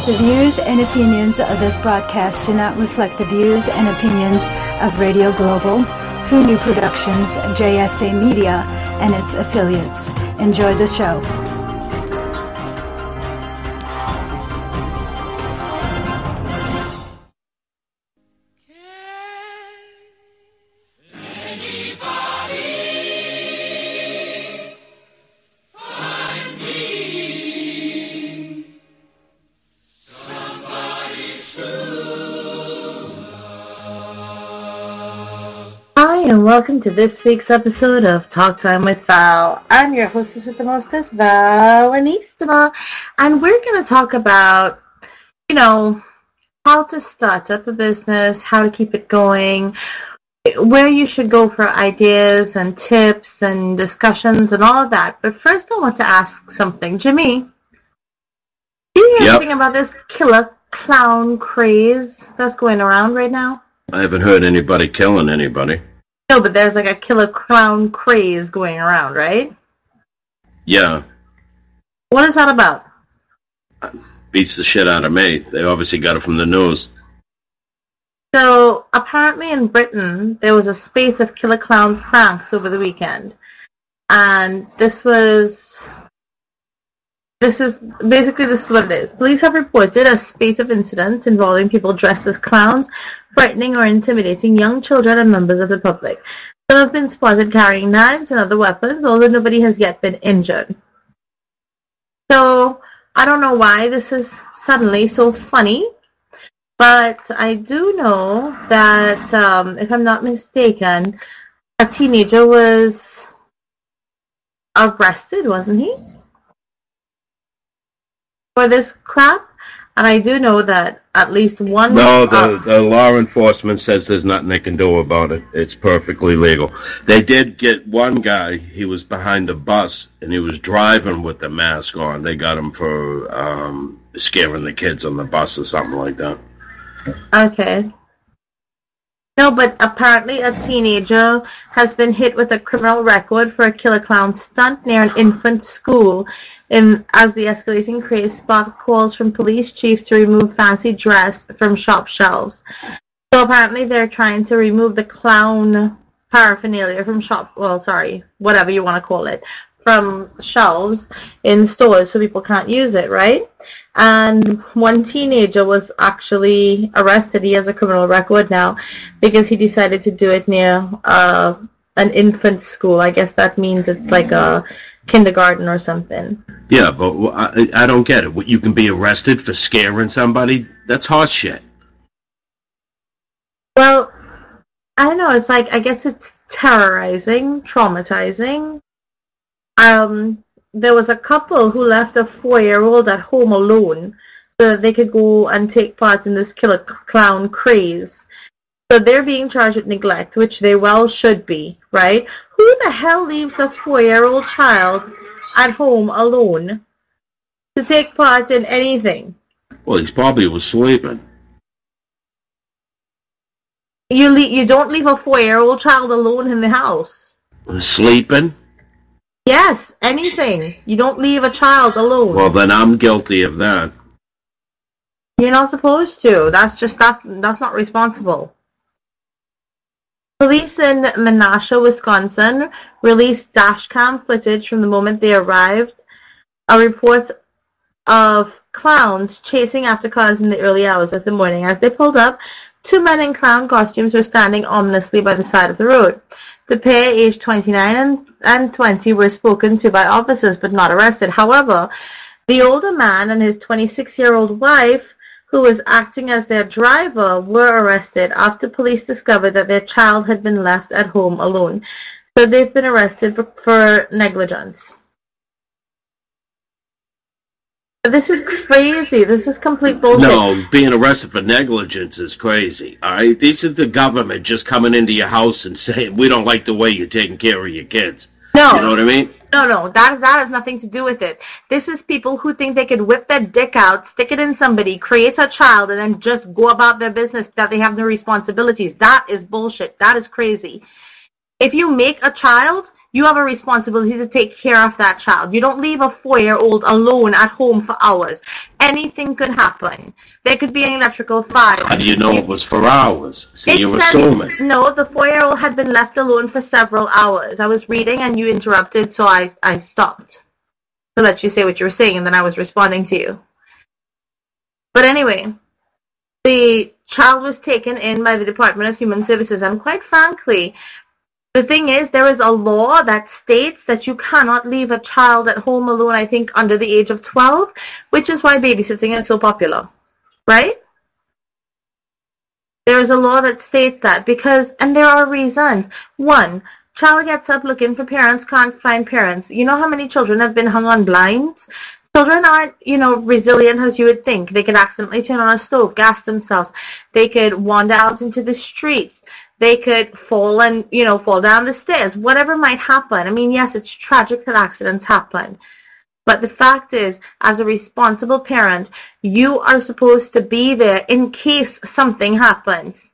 The views and opinions of this broadcast do not reflect the views and opinions of Radio Global, Who Knew Productions, JSA Media, and its affiliates. Enjoy the show. And welcome to this week's episode of Talk Time with Val. I'm your hostess with the mostest, Valenissima, and we're going to talk about, how to start up a business, how to keep it going, where you should go for ideas and tips and discussions and all of that. But first I want to ask something. Jimmy, do you hear anything about this killer clown craze that's going around right now? I haven't heard anybody killing anybody. No, but there's like a killer clown craze going around, right? Yeah. What is that about? Beats the shit out of me. They obviously got it from the news. So, apparently in Britain, there was a spate of killer clown pranks over the weekend. And this is what it is. Police have reported a spate of incidents involving people dressed as clowns, frightening or intimidating young children and members of the public. Some have been spotted carrying knives and other weapons, although nobody has yet been injured. So, I don't know why this is suddenly so funny, but I do know that, if I'm not mistaken, a teenager was arrested, wasn't he? For this crap, and I do know that at least one... No, the law enforcement says there's nothing they can do about it. It's perfectly legal. They did get one guy, he was behind a bus, and he was driving with the mask on. They got him for scaring the kids on the bus or something like that. Okay. No, but apparently a teenager has been hit with a criminal record for a killer clown stunt near an infant school as the escalating craze sparked calls from police chiefs to remove fancy dress from shop shelves. So apparently they're trying to remove the clown paraphernalia from whatever you want to call it, from shelves in stores so people can't use it, right? And one teenager was actually arrested. He has a criminal record now because he decided to do it near an infant school. I guess that means it's like a kindergarten or something. Yeah, but I don't get it. You can be arrested for scaring somebody? That's horse shit. Well, I don't know. It's like, I guess it's terrorizing, traumatizing. There was a couple who left a 4-year-old at home alone so that they could go and take part in this killer clown craze. So they're being charged with neglect, which they well should be, right? Who the hell leaves a 4-year-old child at home alone to take part in anything? Well, he probably was sleeping. You don't leave a 4-year-old child alone in the house. Sleeping? Yes, anything. You don't leave a child alone. Well, then I'm guilty of that. You're not supposed to. That's not responsible. Police in Menasha, Wisconsin, released dashcam footage from the moment they arrived. A report of clowns chasing after cars in the early hours of the morning. As they pulled up, 2 men in clown costumes were standing ominously by the side of the road. The pair, aged 29 and 20, were spoken to by officers but not arrested. However, the older man and his 26-year-old wife, who was acting as their driver, were arrested after police discovered that their child had been left at home alone. So they've been arrested for negligence. This is crazy. This is complete bullshit. No, being arrested for negligence is crazy. All right, this is the government just coming into your house and saying, we don't like the way you're taking care of your kids. No. You know what I mean? No, that has nothing to do with it. This is people who think they could whip their dick out, stick it in somebody, create a child, and then just go about their business that they have no responsibilities. That is bullshit. That is crazy. If you make a child, you have a responsibility to take care of that child. You don't leave a 4-year-old alone at home for hours. anything could happen. There could be an electrical fire. How do you know it was for hours? See, It you're said, assuming. no, the 4-year-old had been left alone for several hours. I was reading and you interrupted, so I stopped to let you say what you were saying, and then I was responding to you. But anyway, the child was taken in by the Department of Human Services, and quite frankly, the thing is, there is a law that states that you cannot leave a child at home alone, I think, under the age of 12, which is why babysitting is so popular, right? There is a law that states that because, and there are reasons. One, child gets up looking for parents, can't find parents. You know how many children have been hung on blinds? Children aren't, resilient as you would think. They could accidentally turn on a stove, gas themselves. They could wander out into the streets. They could fall and, fall down the stairs. Whatever might happen. I mean, yes, it's tragic that accidents happen. But the fact is, as a responsible parent, you are supposed to be there in case something happens.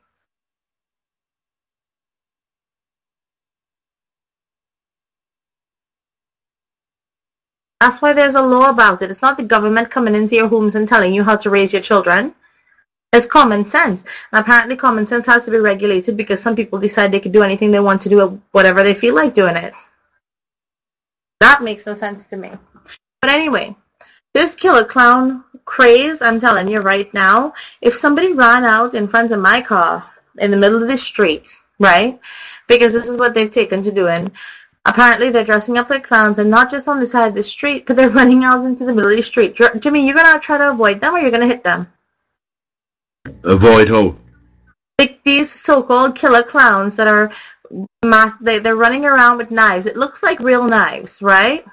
That's why there's a law about it. It's not the government coming into your homes and telling you how to raise your children. It's common sense. And apparently common sense has to be regulated because some people decide they can do anything they want to do, whatever they feel like doing it. That makes no sense to me. But anyway, this killer clown craze, I'm telling you right now, if somebody ran out in front of my car in the middle of the street, right, because this is what they've taken to doing, apparently they're dressing up like clowns and not just on the side of the street, but they're running out into the middle of the street. Jimmy, you're going to try to avoid them or you're going to hit them? Avoid who? Like these so-called killer clowns that are they're running around with knives. It looks like real knives, right?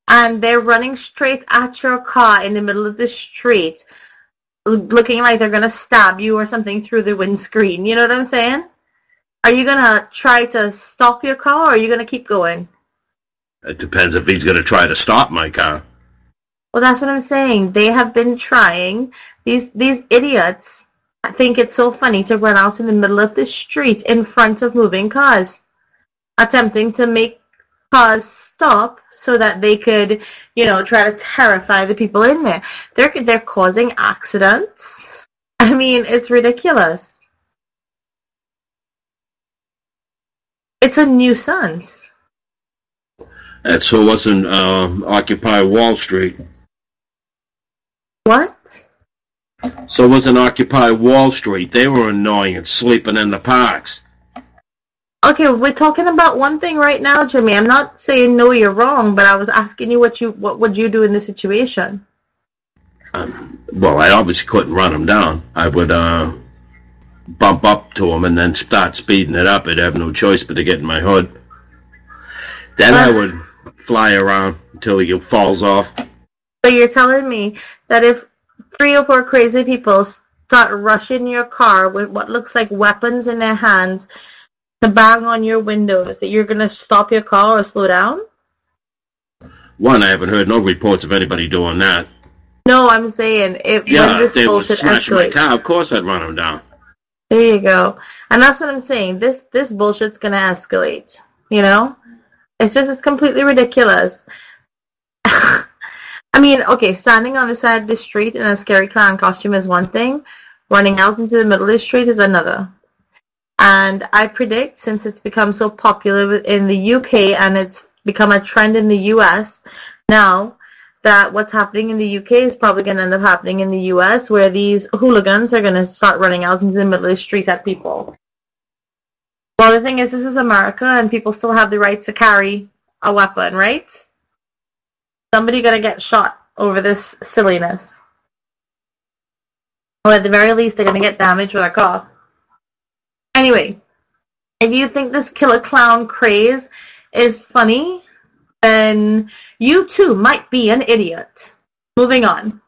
And they're running straight at your car in the middle of the street, looking like they're going to stab you or something through the windscreen. You know what I'm saying? Are you going to try to stop your car or are you going to keep going? It depends if he's going to try to stop my car. Well, that's what I'm saying. They have been trying. These idiots think it's so funny to run out in the middle of the street in front of moving cars, attempting to make cars stop so that they could, try to terrify the people in there. They're causing accidents. I mean, it's ridiculous. It's a nuisance. And so wasn't Occupy Wall Street. What? So wasn't Occupy Wall Street. They were annoying and sleeping in the parks. Okay, we're talking about one thing right now, Jimmy. I'm not saying no, you're wrong, but I was asking you what would you do in this situation? Well, I obviously couldn't run them down. I would bump up to them and then start speeding it up. I'd have no choice but to get in my hood. Then I would fly around until he falls off. So you're telling me that if 3 or 4 crazy people start rushing your car with what looks like weapons in their hands to bang on your windows, that you're going to stop your car or slow down? One, I haven't heard no reports of anybody doing that. No, I'm saying when this they would bullshit smash my escalates. car. Of course I'd run them down. There you go. And that's what I'm saying. This bullshit's going to escalate, It's completely ridiculous. I mean, okay, standing on the side of the street in a scary clown costume is one thing. Running out into the middle of the street is another. And I predict, since it's become so popular in the UK and it's become a trend in the US now, that what's happening in the UK is probably going to end up happening in the US, where these hooligans are going to start running out into the middle of the street at people. Well, the thing is, this is America and people still have the right to carry a weapon, right? Somebody gonna get shot over this silliness. Or at the very least, they're gonna get damaged with a car. Anyway, if you think this killer clown craze is funny, then you too might be an idiot. Moving on.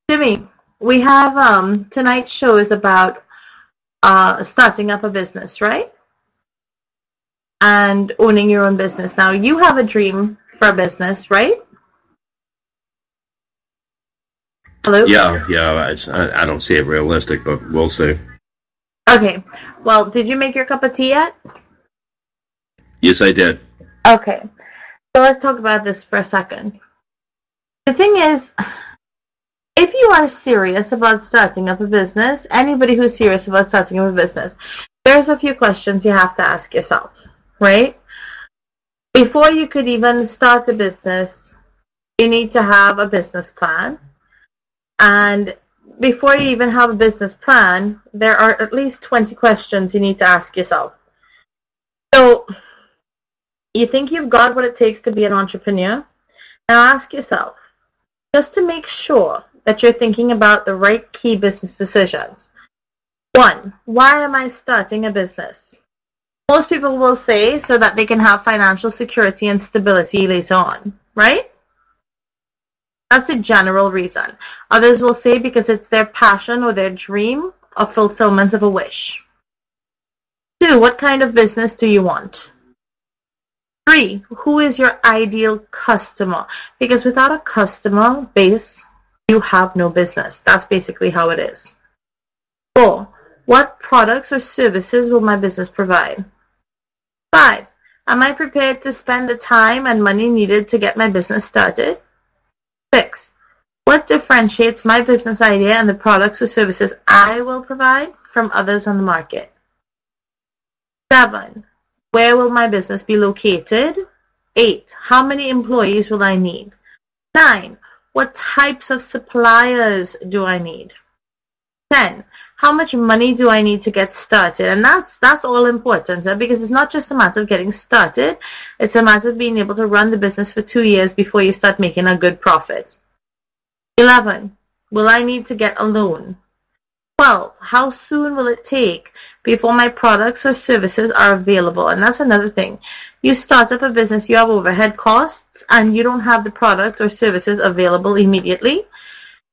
Jimmy, we have tonight's show is about starting up a business, right? And owning your own business. Now, you have a dream for a business, right? Hello? Yeah, I don't see it realistic, but we'll see. Okay. Well, did you make your cup of tea yet? Yes, I did. Okay. So let's talk about this for a second. The thing is, if you are serious about starting up a business, anybody who's serious about starting up a business, there's a few questions you have to ask yourself, right? Before you could even start a business, you need to have a business plan. And before you even have a business plan, there are at least 20 questions you need to ask yourself. So, you think you've got what it takes to be an entrepreneur? Now ask yourself, just to make sure that you're thinking about the right key business decisions. 1, why am I starting a business? Most people will say so that they can have financial security and stability later on, right? That's the general reason. Others will say because it's their passion or their dream of fulfillment of a wish. 2, what kind of business do you want? 3, who is your ideal customer? Because without a customer base, you have no business. That's basically how it is. 4, what products or services will my business provide? 5, am I prepared to spend the time and money needed to get my business started? 6, what differentiates my business idea and the products or services I will provide from others on the market? 7, where will my business be located? 8, how many employees will I need? 9, what types of suppliers do I need? 10, how much money do I need to get started? And that's all important, because it's not just a matter of getting started. It's a matter of being able to run the business for 2 years before you start making a good profit. 11, will I need to get a loan? 12, how soon will it take before my products or services are available? And that's another thing. You start up a business, you have overhead costs, and you don't have the product or services available immediately,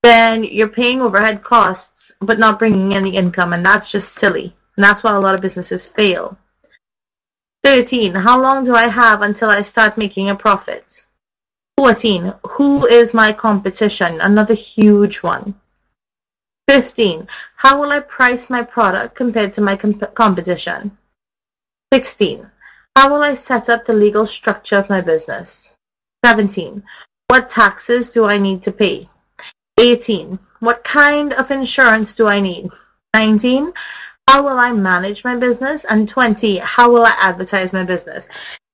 then you're paying overhead costs but not bringing any income, and that's just silly. And that's why a lot of businesses fail. 13, how long do I have until I start making a profit? 14, who is my competition? Another huge one. 15, how will I price my product compared to my competition? 16, how will I set up the legal structure of my business? 17, what taxes do I need to pay? 18, what kind of insurance do I need? 19, how will I manage my business? And 20, how will I advertise my business?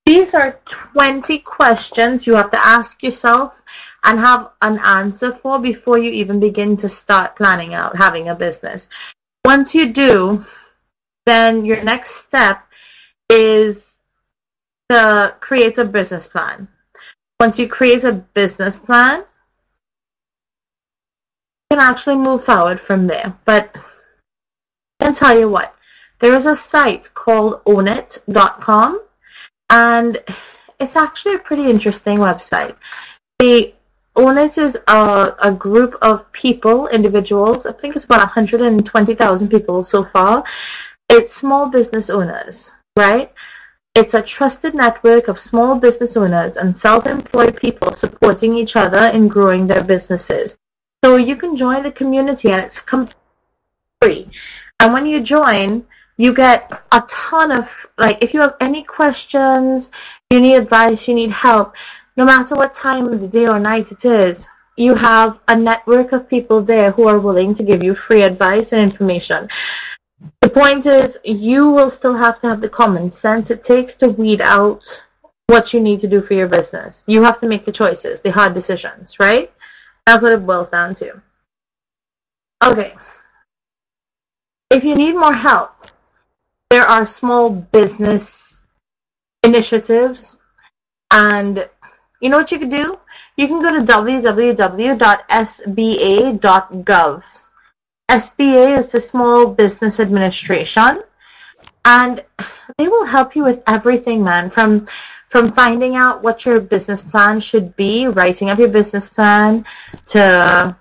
These are 20 questions you have to ask yourself and have an answer for before you even begin to start planning out having a business. Once you do, then your next step is to create a business plan. Once you create a business plan, you can actually move forward from there. But I can tell you what, there is a site called ownit.com, and it's actually a pretty interesting website. The Ownit is a group of people, individuals. I think it's about 120,000 people so far. It's small business owners, right? It's a trusted network of small business owners and self-employed people supporting each other in growing their businesses. So you can join the community, and it's completely free. And when you join, you get a ton of, if you have any questions, you need advice, you need help, no matter what time of the day or night it is, you have a network of people there who are willing to give you free advice and information. The point is, you will still have to have the common sense it takes to weed out what you need to do for your business. You have to make the choices, the hard decisions, right? That's what it boils down to. Okay. If you need more help, there are small business initiatives, and you know what you can do? You can go to www.sba.gov. SBA is the Small Business Administration, and they will help you with everything, man, from finding out what your business plan should be, writing up your business plan, to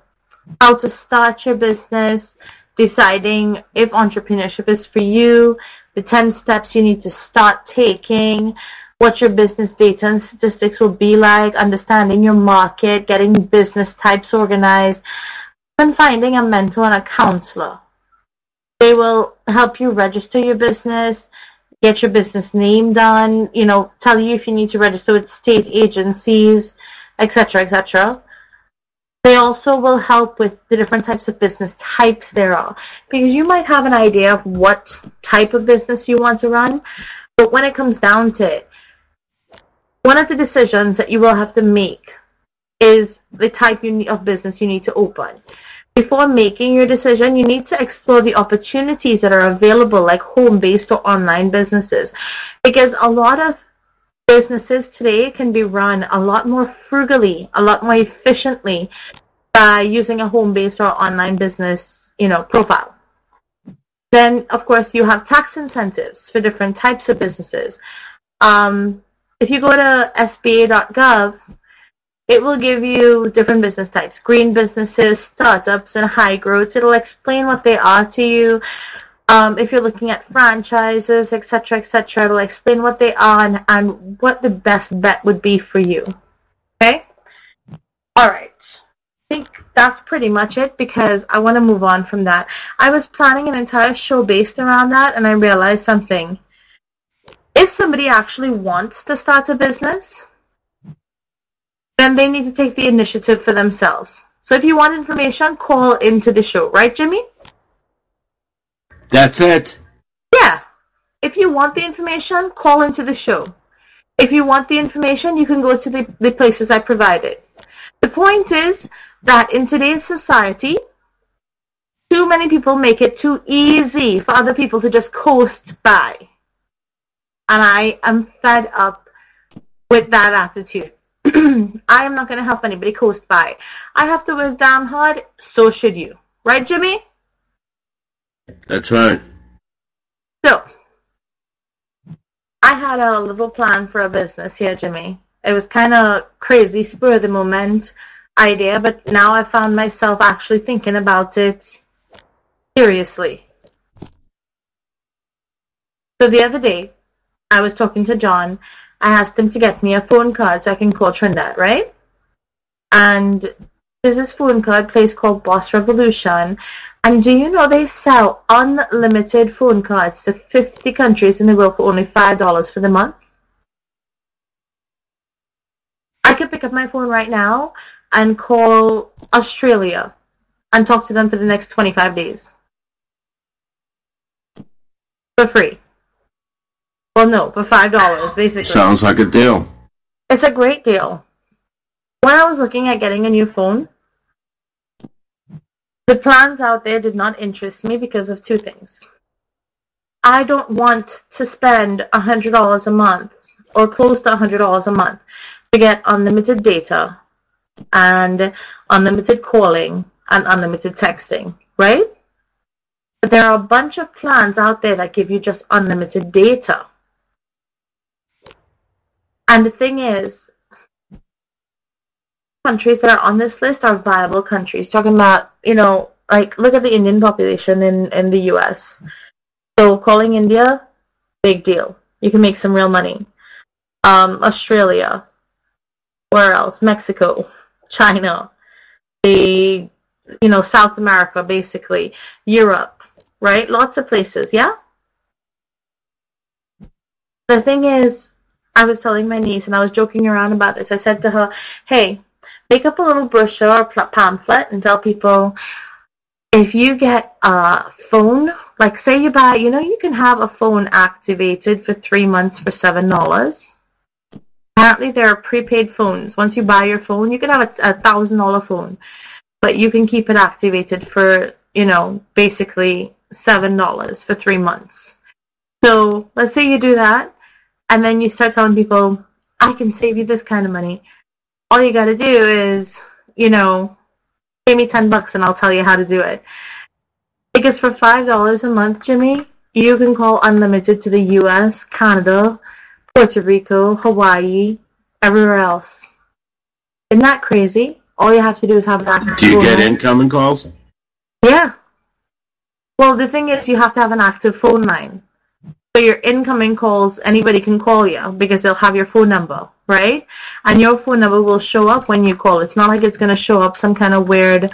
how to start your business, deciding if entrepreneurship is for you, the 10 steps you need to start taking, what your business data and statistics will be like, understanding your market, getting business types organized, and finding a mentor and a counselor. They will help you register your business, get your business name done, tell you if you need to register with state agencies, etc., etc. They also will help with the different types of business types there are. Because you might have an idea of what type of business you want to run, but when it comes down to it, one of the decisions that you will have to make is the type of business you need to open. Before making your decision, you need to explore the opportunities that are available, like home-based or online businesses. Because a lot of businesses today can be run a lot more frugally, a lot more efficiently by using a home-based or online business, profile. Then, of course, you have tax incentives for different types of businesses. If you go to SBA.gov, it will give you different business types, green businesses, startups, and high growth. It'll explain what they are to you. If you're looking at franchises, etc., it'll explain what they are and what the best bet would be for you. Okay? All right. I think that's pretty much it because I want to move on from that. I was planning an entire show based around that, and I realized something. If somebody actually wants to start a business, then they need to take the initiative for themselves. So if you want information, call into the show. Right, Jimmy? That's it. Yeah. If you want the information, call into the show. If you want the information, you can go to the places I provided. The point is that in today's society, too many people make it too easy for other people to just coast by. And I am fed up with that attitude. I am not going to help anybody coast by. I have to work damn hard, so should you. Right, Jimmy? That's right. So, I had a little plan for a business here, Jimmy. It was kind of crazy, spur of the moment idea, but now I found myself actually thinking about it seriously. So the other day, I was talking to John. I asked him to get me a phone card so I can call Trinidad, right? And there's this phone card place called Boss Revolution. And do you know they sell unlimited phone cards to 50 countries in the world for only $5 for the month? I could pick up my phone right now and call Australia and talk to them for the next 25 days. For free. Well, no, for $5, basically. Sounds like a deal. It's a great deal. When I was looking at getting a new phone, the plans out there did not interest me because of two things. I don't want to spend $100 a month or close to $100 a month to get unlimited data and unlimited calling and unlimited texting, right? But there are a bunch of plans out there that give you just unlimited data. And the thing is, countries that are on this list are viable countries. Talking about, like, look at the Indian population in the US. So calling India, big deal. You can make some real money. Australia. Where else? Mexico. China. South America, basically. Europe. Right? Lots of places, yeah? The thing is, I was telling my niece, and I was joking around about this. I said to her, hey, make up a little brochure or pamphlet and tell people, if you get a phone, like say you buy, you can have a phone activated for 3 months for $7. Apparently there are prepaid phones. Once you buy your phone, you can have a $1,000 phone, but you can keep it activated for, basically $7 for 3 months. So let's say you do that, and then you start telling people, I can save you this kind of money. All you got to do is, pay me $10 and I'll tell you how to do it. Because for $5 a month, Jimmy, you can call unlimited to the US, Canada, Puerto Rico, Hawaii, everywhere else. Isn't that crazy? All you have to do is have an active phone. Do you get incoming calls? Yeah. Well, the thing is, you have to have an active phone line. So your incoming calls, anybody can call you because they'll have your phone number, right? And your phone number will show up when you call. It's not like it's going to show up some kind of weird,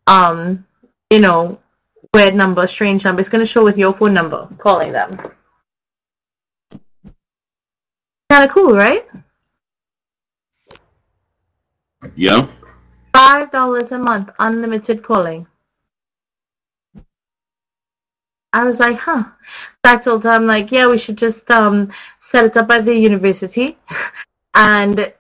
weird number, strange number. It's going to show with your phone number, calling them. Kind of cool, right? Yeah. $5 a month, unlimited calling. I was like, huh. I told her, I'm like, yeah, we should just set it up by the university. And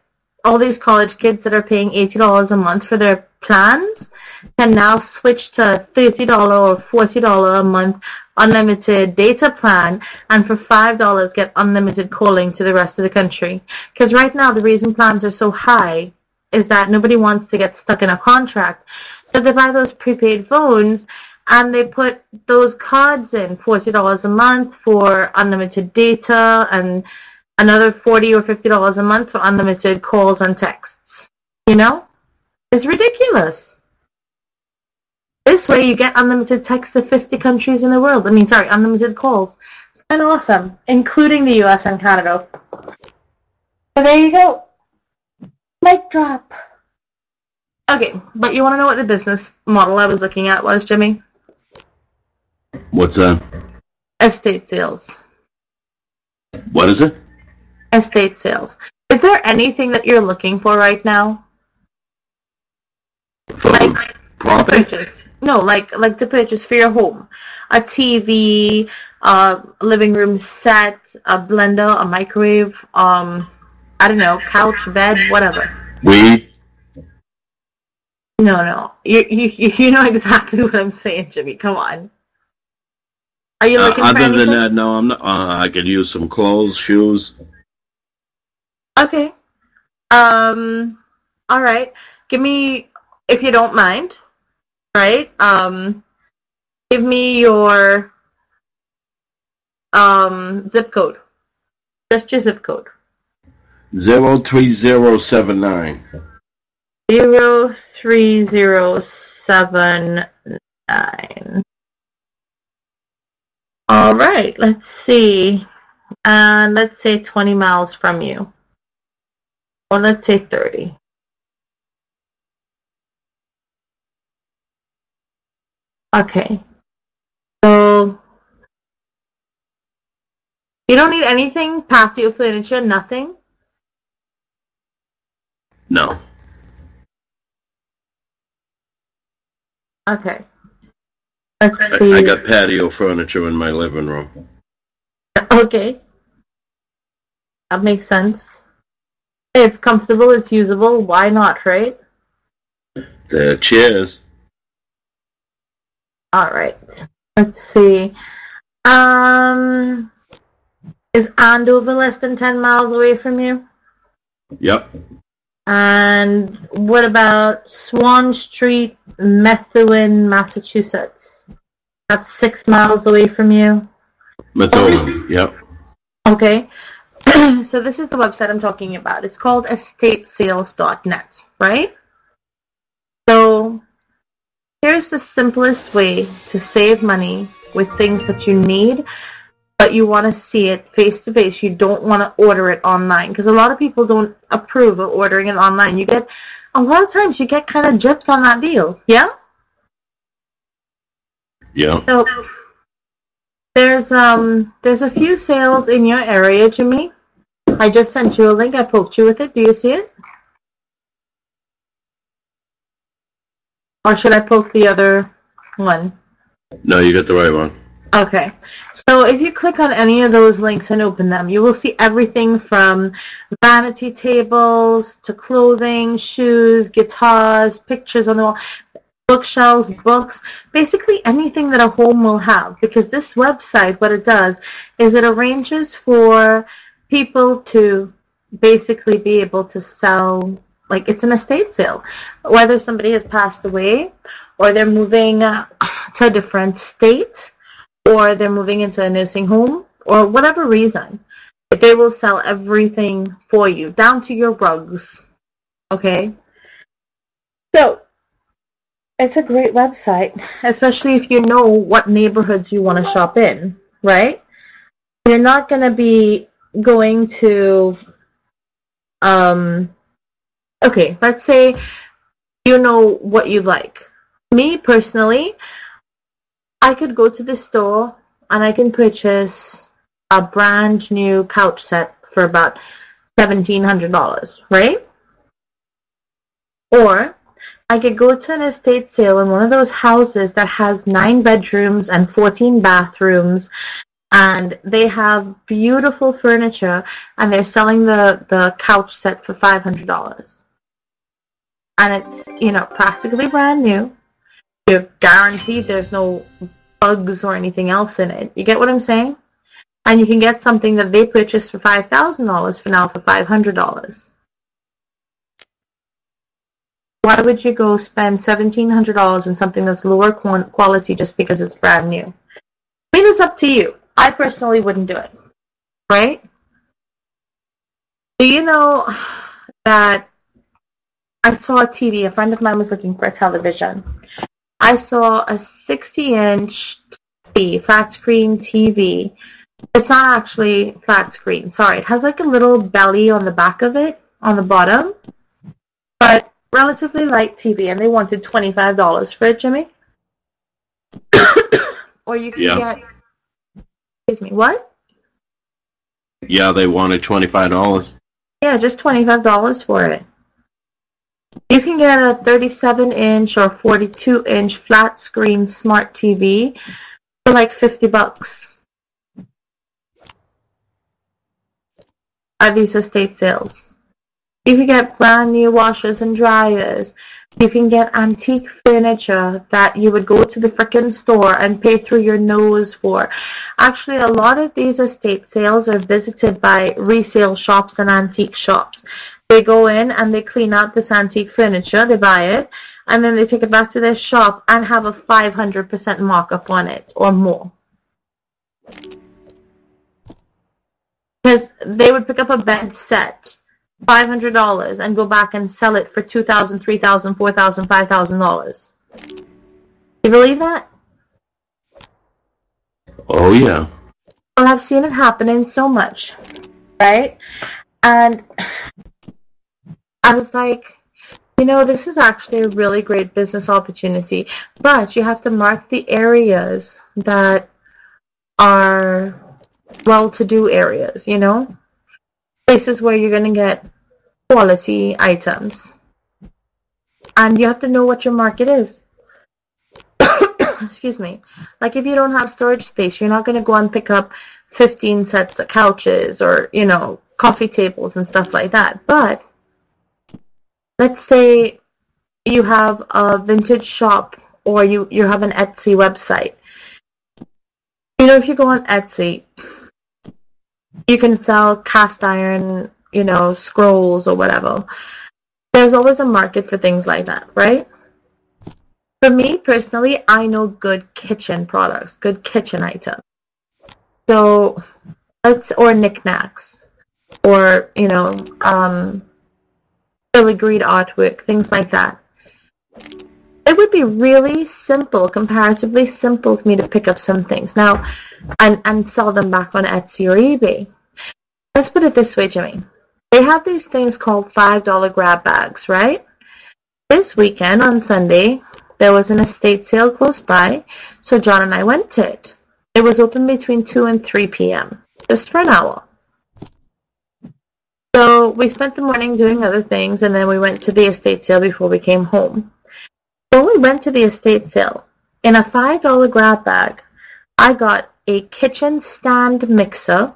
all these college kids that are paying $80 a month for their plans can now switch to $30 or $40 a month unlimited data plan, and for $5 get unlimited calling to the rest of the country. Because right now the reason plans are so high is that nobody wants to get stuck in a contract. So they buy those prepaid phones and they put those cards in, $40 a month for unlimited data and another $40 or $50 a month for unlimited calls and texts. You know? It's ridiculous. This way you get unlimited texts to 50 countries in the world. Unlimited calls. It's kind of awesome, including the US and Canada. So there you go. Mic drop. Okay, but you want to know what the business model I was looking at was, Jimmy? What's that? Estate sales. What is it? Estate sales. Is there anything that you're looking for right now? For property? Purchase. No, like to purchase for your home. A TV, a living room set, a blender, a microwave, I don't know, couch, bed, whatever. Weed? No. You know exactly what I'm saying, Jimmy. Come on. Are you looking for anything? Other than that, no, I'm not. I could use some clothes, shoes. Okay. All right. Give me, if you don't mind, right? Give me your zip code. Just your zip code. 03079. 03079. All right. Let's see. And let's say 20 miles from you. Or let's say 30. Okay. So you don't need anything, patio furniture, nothing? No. Okay. Let's see. I got patio furniture in my living room. Okay. That makes sense. It's comfortable, it's usable, why not, right? The chairs. Alright. Let's see. Is Andover less than 10 miles away from you? Yep. And what about Swan Street, Methuen, Massachusetts? That's 6 miles away from you. Methuen, yep. Okay. So this is the website I'm talking about. It's called estatesales.net, right? So here's the simplest way to save money with things that you need, but you want to see it face to face. You don't want to order it online because a lot of people don't approve of ordering it online. A lot of times you get kind of gypped on that deal. Yeah? Yeah. So there's a few sales in your area, Jimmy. I just sent you a link. I poked you with it. Do you see it? Or should I poke the other one? No, you got the right one. Okay. So if you click on any of those links and open them, you will see everything from vanity tables to clothing, shoes, guitars, pictures on the wall, bookshelves, books, basically anything that a home will have. Because this website, what it does is it arranges for people to basically be able to sell, like it's an estate sale. Whether somebody has passed away or they're moving to a different state or they're moving into a nursing home or whatever reason, they will sell everything for you, down to your rugs. Okay? So, it's a great website, especially if you know what neighborhoods you want to shop in, right? You're not going to be going to, okay, let's say you know what you like. Me, personally, I could go to the store and I can purchase a brand new couch set for about $1,700, right? Or I could go to an estate sale in one of those houses that has 9 bedrooms and 14 bathrooms, and they have beautiful furniture, and they're selling the couch set for $500. And it's, practically brand new. You're guaranteed there's no bugs or anything else in it. You get what I'm saying? And you can get something that they purchased for $5,000 for now for $500. Why would you go spend $1,700 on something that's lower quality just because it's brand new? I mean, it's up to you. I personally wouldn't do it. Right? Do you know that I saw a TV? A friend of mine was looking for a television. I saw a 60-inch TV, flat screen TV. It's not actually flat screen. Sorry. It has like a little belly on the back of it, on the bottom. But relatively light TV, and they wanted $25 for it, Jimmy. Or you can get... Excuse me, what? Yeah, they wanted $25. Yeah, just $25 for it. You can get a 37-inch or 42-inch flat screen smart TV for like $50 at these estate sales. You can get brand new washers and dryers. You can get antique furniture that you would go to the frickin' store and pay through your nose for. Actually, a lot of these estate sales are visited by resale shops and antique shops. They go in and they clean out this antique furniture, they buy it, and then they take it back to their shop and have a 500% markup on it or more. Because they would pick up a bed set, $500, and go back and sell it for $2,000, $3,000, $4,000, $5,000. You believe that? Oh, yeah. Well, I've seen it happening so much, right? And I was like, this is actually a really great business opportunity, but you have to mark the areas that are well-to-do areas, places where you're going to get quality items. And you have to know what your market is. Excuse me. Like if you don't have storage space, you're not going to go and pick up 15 sets of couches or, coffee tables and stuff like that. But let's say you have a vintage shop or you have an Etsy website. If you go on Etsy, you can sell cast iron, scrolls or whatever. There's always a market for things like that, right? For me, personally, I know good kitchen products, good kitchen items. So, or knickknacks, or, filigreed artwork, things like that. It would be really simple, comparatively simple for me to pick up some things now and sell them back on Etsy or eBay. Let's put it this way, Jimmy. They have these things called $5 grab bags, right? This weekend on Sunday, there was an estate sale close by, so John and I went to it. It was open between 2 and 3 p.m., just for an hour. So we spent the morning doing other things, and then we went to the estate sale before we came home. When we went to the estate sale, in a $5 grab bag, I got a kitchen stand mixer,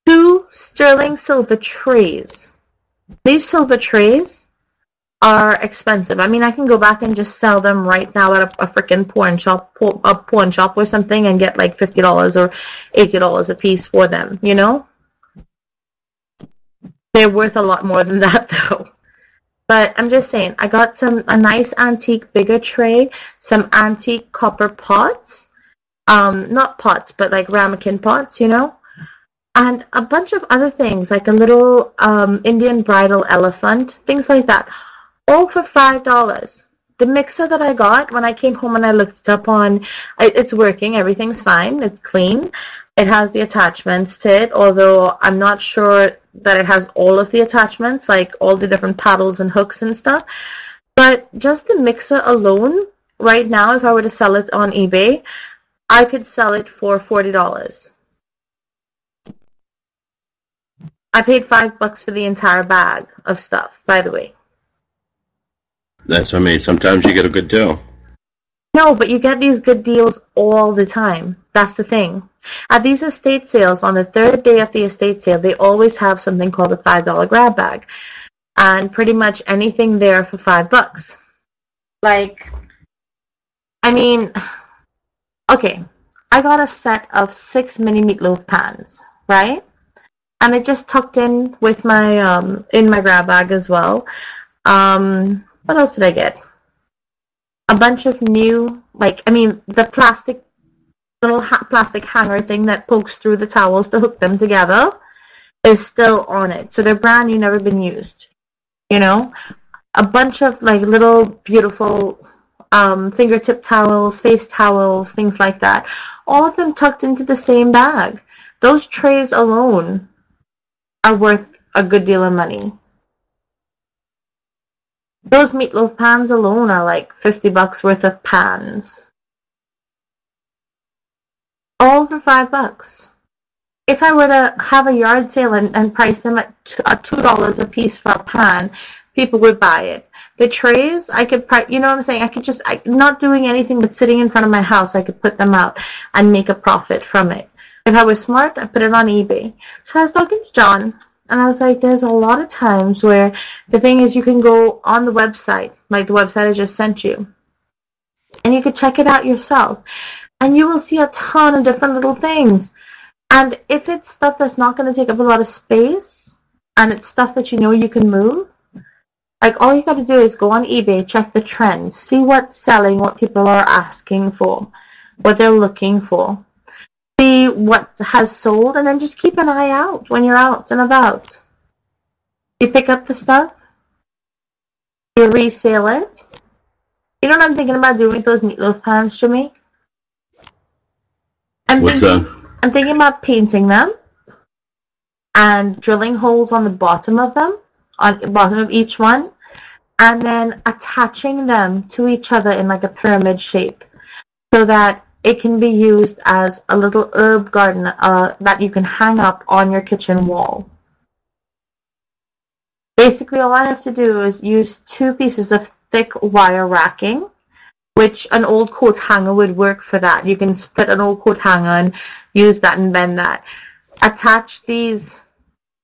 2 sterling silver trays. These silver trays are expensive. I mean, I can go back and just sell them right now at a freaking pawn shop or something and get like $50 or $80 a piece for them, They're worth a lot more than that, though. But I'm just saying, I got a nice antique bigger tray, some antique copper pots, not pots, but like ramekin pots, and a bunch of other things, like a little Indian bridal elephant, things like that, all for $5. The mixer that I got, when I came home and I looked it up it's working, everything's fine, it's clean. It has the attachments to it, although I'm not sure that it has all of the attachments, like all the different paddles and hooks and stuff. But just the mixer alone, right now, if I were to sell it on eBay, I could sell it for $40. I paid $5 for the entire bag of stuff, by the way. That's what I mean. Sometimes you get a good deal. No, but you get these good deals all the time. That's the thing. At these estate sales, on the third day of the estate sale, they always have something called a $5 grab bag. And pretty much anything there for $5. Like, I mean, okay, I got a set of 6 mini meatloaf pans, right? And I just tucked in with my, in my grab bag as well. What else did I get? A bunch of new, like, I mean, the plastic, little plastic hanger thing that pokes through the towels to hook them together is still on it. So they're brand new, never been used. You know? A bunch of, like, little beautiful fingertip towels, face towels, things like that. All of them tucked into the same bag. Those trays alone are worth a good deal of money. Those meatloaf pans alone are like $50 worth of pans. All for $5. If I were to have a yard sale and price them at $2 a piece for a pan, people would buy it. The trays, I could price, you know what I'm saying? I could just, not doing anything but sitting in front of my house, I could put them out and make a profit from it. If I was smart, I'd put it on eBay. So I was talking to John, and I was like, there's a lot of times where the thing is you can go on the website, like the website I just sent you, and you could check it out yourself. And you will see a ton of different little things. And if it's stuff that's not going to take up a lot of space, and it's stuff that you know you can move, like all you got to do is go on eBay, check the trends, see what's selling, what people are asking for, what they're looking for. See what has sold, and then just keep an eye out when you're out and about. You pick up the stuff, you resell it. You know what I'm thinking about doing with those meatloaf pans, Jimmy? I'm thinking about painting them and drilling holes on the bottom of them, on the bottom of each one, and then attaching them to each other in like a pyramid shape so that it can be used as a little herb garden that you can hang up on your kitchen wall. Basically, all I have to do is use 2 pieces of thick wire racking, which an old coat hanger would work for that. You can split an old coat hanger and use that and bend that. Attach these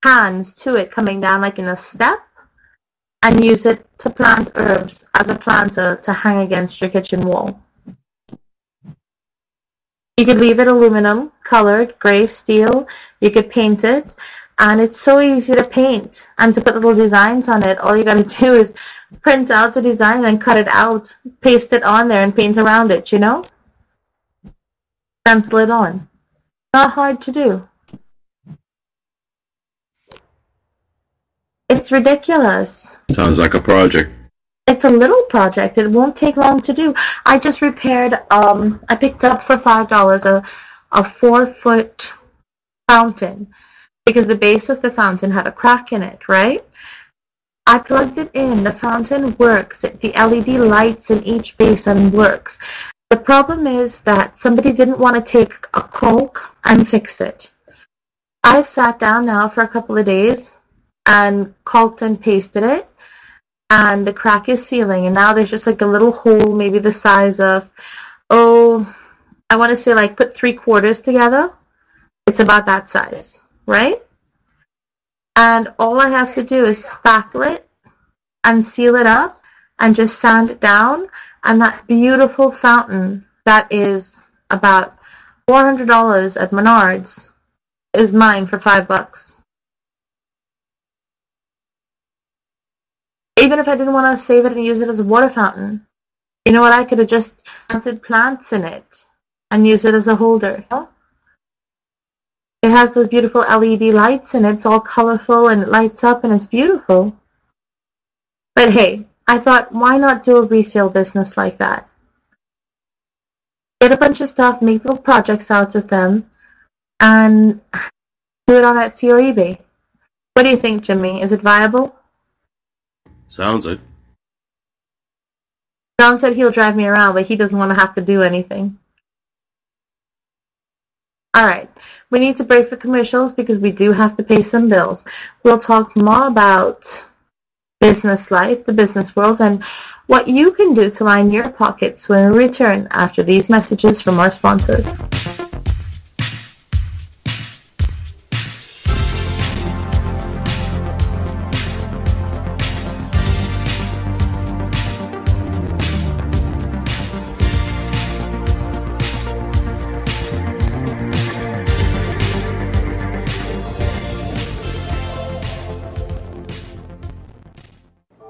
hands to it coming down like in a step, and use it to plant herbs as a planter to hang against your kitchen wall. You could leave it aluminum, colored, gray, steel. You could paint it. And it's so easy to paint and to put little designs on it. All you got to do is print out the design and cut it out, paste it on there and paint around it, you know? Pencil it on. Not hard to do. It's ridiculous. Sounds like a project. It's a little project. It won't take long to do. I just repaired, I picked up for $5 a 4-foot fountain because the base of the fountain had a crack in it, right? I plugged it in. The fountain works. The LED lights in each basin works. The problem is that somebody didn't want to take a caulk and fix it. I've sat down now for a couple of days and caulked and pasted it. And the crack is sealing, and now there's just like a little hole, maybe the size of, I want to say like put 3/4 together. It's about that size, right? And all I have to do is spackle it and seal it up and just sand it down, and that beautiful fountain that is about $400 at Menards is mine for $5. Even if I didn't want to save it and use it as a water fountain, you know what? I could have just planted plants in it and used it as a holder. It has those beautiful LED lights in it. It's all colorful and it lights up and it's beautiful. But hey, I thought, why not do a resale business like that? Get a bunch of stuff, make little projects out of them, and do it on Etsy or eBay. What do you think, Jimmy? Is it viable? Sounds it. John said he'll drive me around, but he doesn't want to have to do anything. Alright, we need to break for commercials because we do have to pay some bills. We'll talk more about business life, the business world, and what you can do to line your pockets when we return after these messages from our sponsors.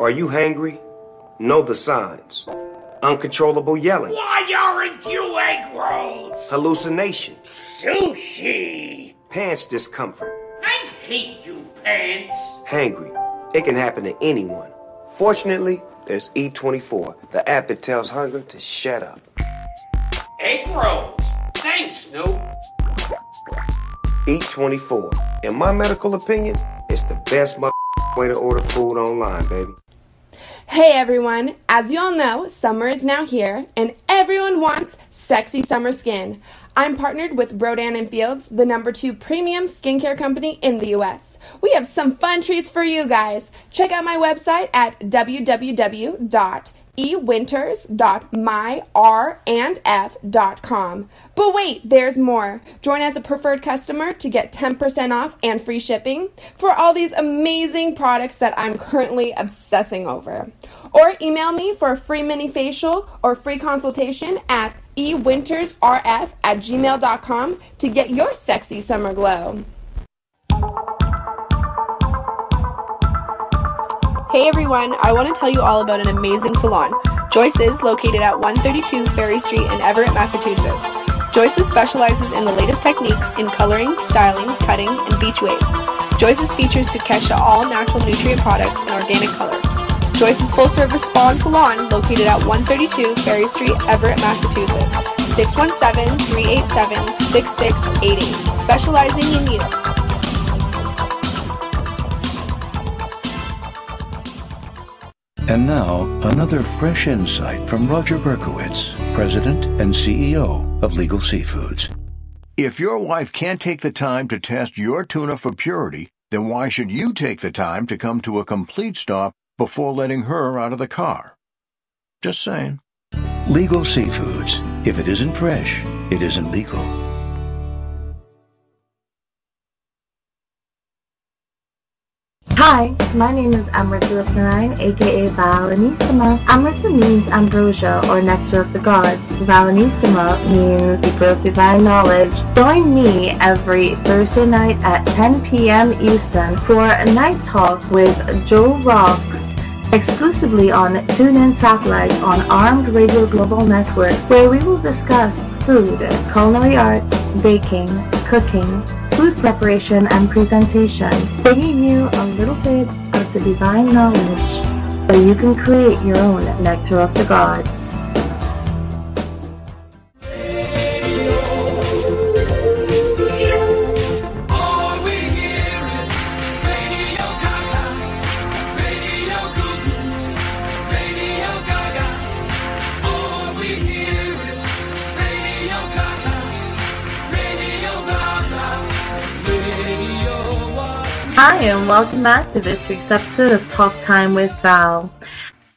Are you hangry? Know the signs. Uncontrollable yelling. Why aren't you egg rolls? Hallucination. Sushi. Pants discomfort. I hate you, pants. Hangry. It can happen to anyone. Fortunately, there's E24, the app that tells hunger to shut up. Egg rolls. Thanks, Snoop. E24. In my medical opinion, it's the best way to order food online, baby. Hey everyone, as you all know, summer is now here and everyone wants sexy summer skin. I'm partnered with Rodan & Fields, the #2 premium skincare company in the US. We have some fun treats for you guys. Check out my website at www.ewinters.myrandf.com. But wait, there's more. Join as a preferred customer to get 10% off and free shipping for all these amazing products that I'm currently obsessing over. Or email me for a free mini facial or free consultation at ewintersrf@gmail.com to get your sexy summer glow. Hey everyone, I want to tell you all about an amazing salon. Joyce's, located at 132 Ferry Street in Everett, Massachusetts. Joyce's specializes in the latest techniques in coloring, styling, cutting, and beach waves. Joyce's features Sukesha all-natural nutrient products and organic color. Joyce's full-service spa and salon, located at 132 Ferry Street, Everett, Massachusetts. 617-387-6688. Specializing in you. And now, another fresh insight from Roger Berkowitz, President and CEO of Legal Seafoods. If your wife can't take the time to test your tuna for purity, then why should you take the time to come to a complete stop before letting her out of the car? Just saying. Legal Seafoods. If it isn't fresh, it isn't legal. Hi, my name is Amrita Rupnarayan, aka Valanistama. Amrita means ambrosia or nectar of the gods. Valanistama means keeper of divine knowledge. Join me every Thursday night at 10 p.m. Eastern for a night talk with Joe Rocks, exclusively on TuneIn Satellite on Armed Radio Global Network, where we will discuss food, culinary arts, baking, cooking, food preparation and presentation, bringing you a little bit of the divine knowledge so you can create your own nectar of the gods. Hi, and welcome back to this week's episode of Talk Time with Val.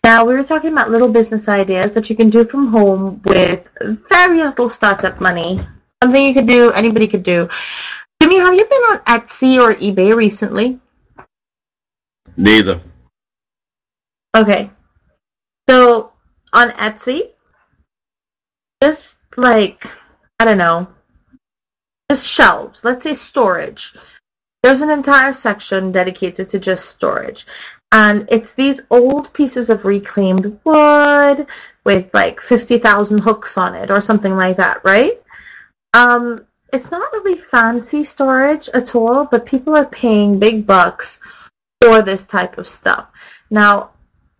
Now, we were talking about little business ideas that you can do from home with very little startup money. Something you could do, anybody could do. Jimmy, have you been on Etsy or eBay recently? Neither. Okay. So, on Etsy, just like, I don't know, just shelves, let's say storage. There's an entire section dedicated to just storage. And it's these old pieces of reclaimed wood with like 50,000 hooks on it or something like that, right? It's not really fancy storage at all, but people are paying big bucks for this type of stuff. Now,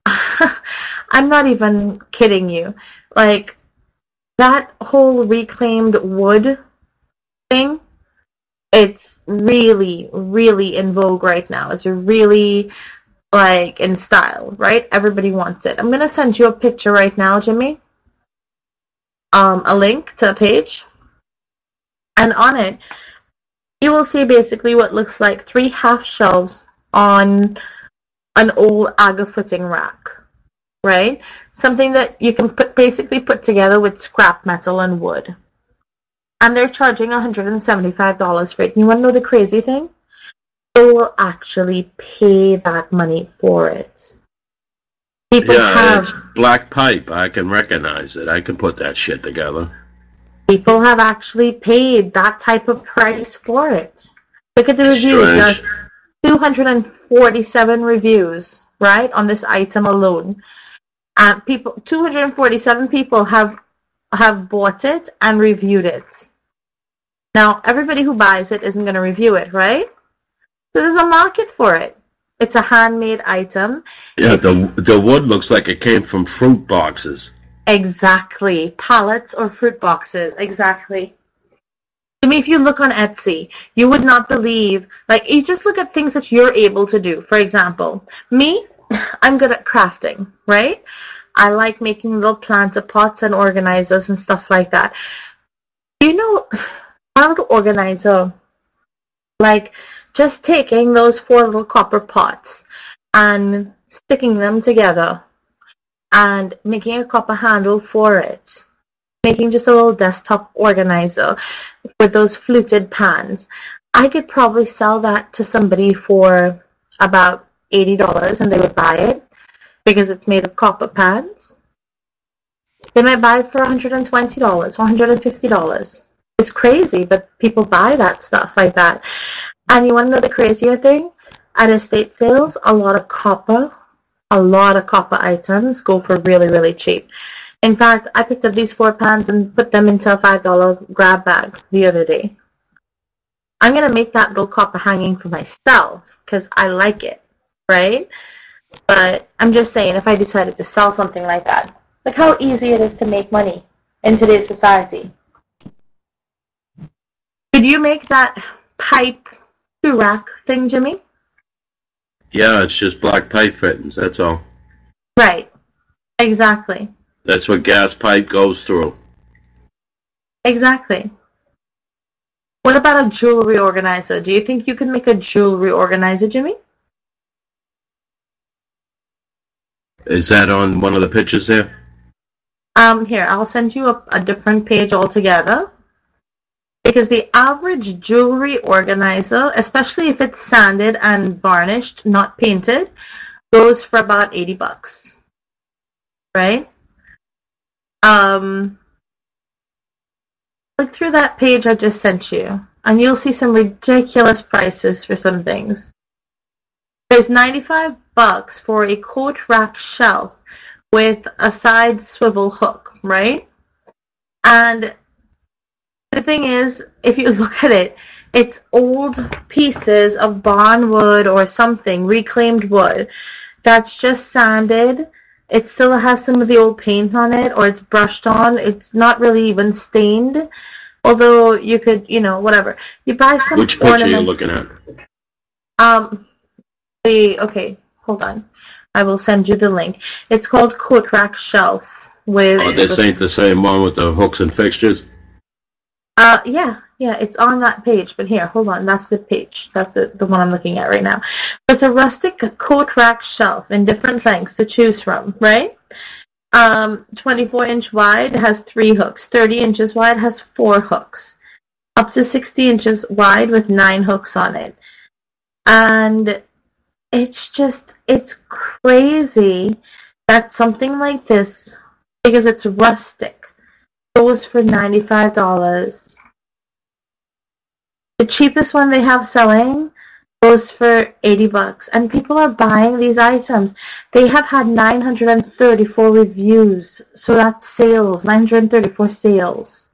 I'm not even kidding you. Like, that whole reclaimed wood thing, it's really, really in vogue right now. It's really, like, in style, right? Everybody wants it. I'm going to send you a picture right now, Jimmy. A link to a page. And on it, you will see basically what looks like 3 half shelves on an old aga footing rack, right? Something that you can basically put together with scrap metal and wood. And they're charging $175 for it. And you want to know the crazy thing? They will actually pay that money for it. People it's black pipe. I can recognize it. I can put that shit together. People have actually paid that type of price for it. Look at the reviews. There's 247 reviews, right, on this item alone. 247 people have bought it and reviewed it. Now, everybody who buys it isn't going to review it, right? So there's a market for it. It's a handmade item. Yeah, the wood looks like it came from fruit boxes. Exactly. Pallets or fruit boxes. Exactly. I mean, if you look on Etsy, you would not believe, like, you just look at things that you're able to do. For example, me, I'm good at crafting, right? I like making little planter pots and organizers and stuff like that. You know, how to organizer, like, just taking those 4 little copper pots and sticking them together and making a copper handle for it. Making just a little desktop organizer with those fluted pans. I could probably sell that to somebody for about $80 and they would buy it because it's made of copper pans. They might buy it for $120, $150. It's crazy, but people buy that stuff like that. And you want to know the crazier thing? At estate sales, a lot of copper items go for really, really cheap. In fact, I picked up these 4 pans and put them into a $5 grab bag the other day. I'm going to make that little copper hanging for myself because I like it, right? But I'm just saying, if I decided to sell something like that, look how easy it is to make money in today's society. Could you make that pipe rack thing, Jimmy? Yeah, it's just black pipe fittings, that's all. Right. Exactly. That's what gas pipe goes through. Exactly. What about a jewelry organizer? Do you think you can make a jewelry organizer, Jimmy? Is that on one of the pictures there? Here, I'll send you a different page altogether. Because the average jewelry organizer, especially if it's sanded and varnished, not painted, goes for about $80. Right? Look through that page I just sent you, and you'll see some ridiculous prices for some things. There's $95 for a coat rack shelf with a side swivel hook, right? And the thing is, if you look at it, it's old pieces of barn wood or something, reclaimed wood, that's just sanded. It still has some of the old paint on it, or it's brushed on. It's not really even stained, although you could, whatever. You buy some Which picture are you looking at? Okay, hold on. I will send you the link. It's called Coat Rack Shelf. This ain't the same one with the hooks and fixtures? Yeah, it's on that page, but here, hold on, that's the page. That's the one I'm looking at right now. It's a rustic coat rack shelf in different lengths to choose from, right? 24-inch wide has 3 hooks. 30 inches wide has 4 hooks. Up to 60 inches wide with 9 hooks on it. And it's crazy that something like this, because it's rustic, goes for $95. The cheapest one they have selling goes for $80, and people are buying these items. They have had 934 reviews, so that's sales, 934 sales.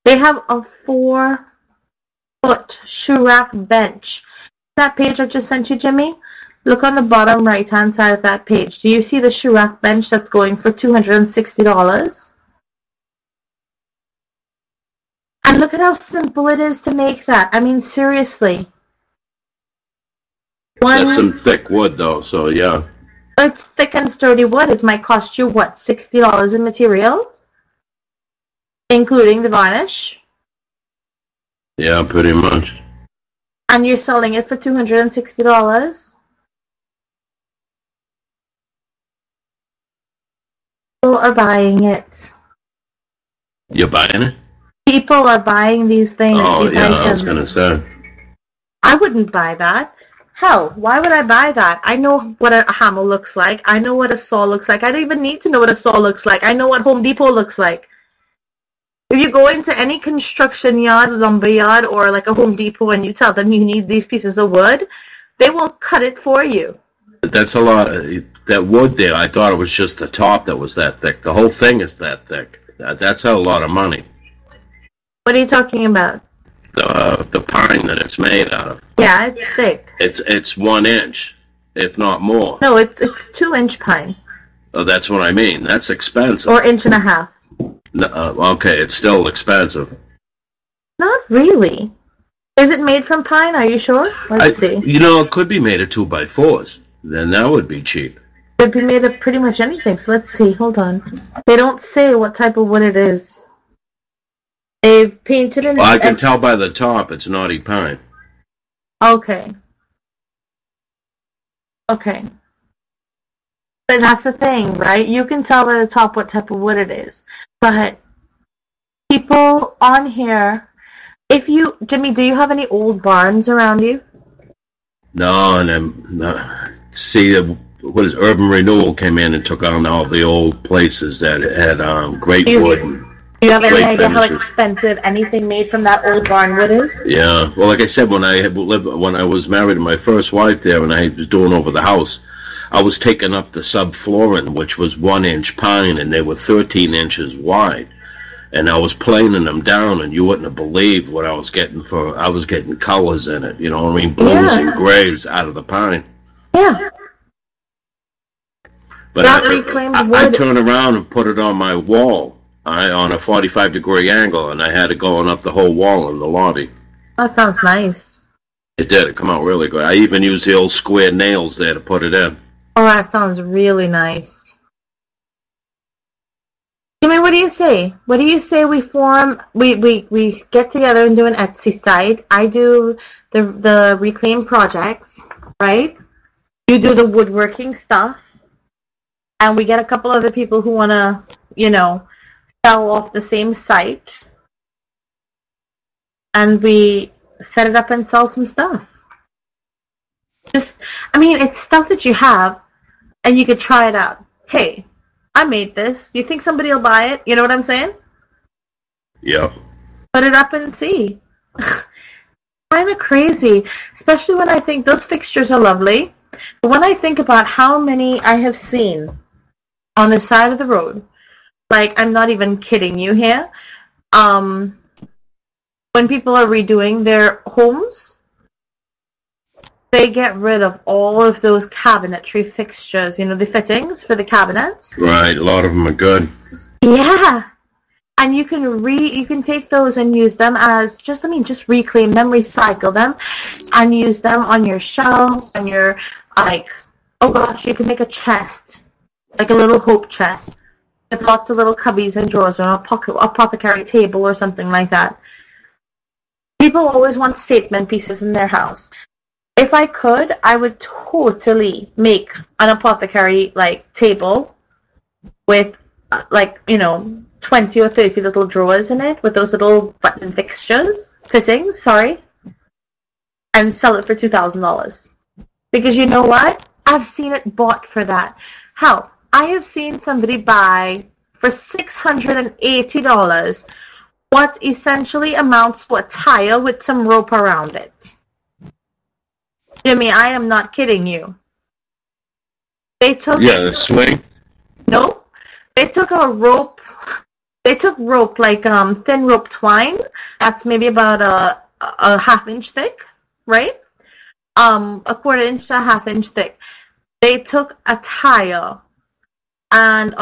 They have a 4-foot shoe rack bench. That page I just sent you, Jimmy? Look on the bottom right-hand side of that page. Do you see the shoe rack bench that's going for $260? And look at how simple it is to make that. I mean, seriously. That's some thick wood, though, so yeah. It's thick and sturdy wood. It might cost you, what, $60 in materials? Including the varnish? Yeah, pretty much. And you're selling it for $260? People are buying it. You're buying it? People are buying these things. Oh, these yeah, items. I was going to say. I wouldn't buy that. Hell, why would I buy that? I know what a hammer looks like. I know what a saw looks like. I don't even need to know what a saw looks like. I know what Home Depot looks like. If you go into any construction yard, lumber yard, or like a Home Depot and you tell them you need these pieces of wood, they will cut it for you. That's a lot. That wood there, I thought it was just the top that was that thick. The whole thing is that thick. That's a lot of money. What are you talking about? The pine that it's made out of. Yeah, it's thick. It's 1 inch, if not more. No, it's 2-inch pine. Oh, that's what I mean. That's expensive. Or 1.5 inches. No, okay, it's still expensive. Not really. Is it made from pine? Are you sure? Let's see. You know, it could be made of 2x4s. Then that would be cheap. It could be made of pretty much anything. So let's see. Hold on. They don't say what type of wood it is. They've painted it. Well, I can tell by the top it's knotty pine. Okay. Okay. But that's the thing, right? You can tell by the top what type of wood it is. But people on here, Jimmy, do you have any old barns around you? No, and see, what is Urban Renewal came in and took on all the old places that had great wood. Do you have any idea how expensive anything made from that old barn wood is? Yeah, well, like I said, when I was married to my first wife there, and I was doing over the house, I was taking up the subflooring, which was 1-inch pine, and they were 13 inches wide. And I was planing them down, and you wouldn't have believed what I was getting I was getting colors in it, you know what I mean? Blues and grays out of the pine. Yeah. But I turned around and put it on my wall, on a 45-degree angle, and I had it going up the whole wall in the lobby. That sounds nice. It did. It come out really good. I even used the old square nails there to put it in. Oh, that sounds really nice. Jimmy, what do you say? What do you say we get together and do an Etsy site? I do the reclaim projects, right? You do the woodworking stuff, and we get a couple other people who want to, sell off the same site, and we set it up and sell some stuff. It's stuff that you have, and you could try it out. Hey, I made this. You think somebody will buy it? You know what I'm saying? Yeah. Put it up and see. Kind of crazy, especially when I think those fixtures are lovely. But when I think about how many I have seen on the side of the road, like, I'm not even kidding you here, when people are redoing their homes, they get rid of all of those cabinetry fixtures, the fittings for the cabinets. Right, a lot of them are good. Yeah. And you can take those and use them as just reclaim them, recycle them, and use them on your shelf, on your, you can make a chest, like a little hope chest, with lots of little cubbies and drawers, or a apothecary table or something like that. People always want statement pieces in their house. If I could, I would totally make an apothecary table with 20 or 30 little drawers in it with those little button fittings, and sell it for $2,000. Because you know what? I've seen it bought for that. Hell, I have seen somebody buy for $680 what essentially amounts to a tile with some rope around it. Jimmy, I am not kidding you. They took the swing. No, they took a rope. They took rope thin rope twine. That's maybe about a half-inch thick, right? A quarter-inch to a half-inch thick. They took a tile, and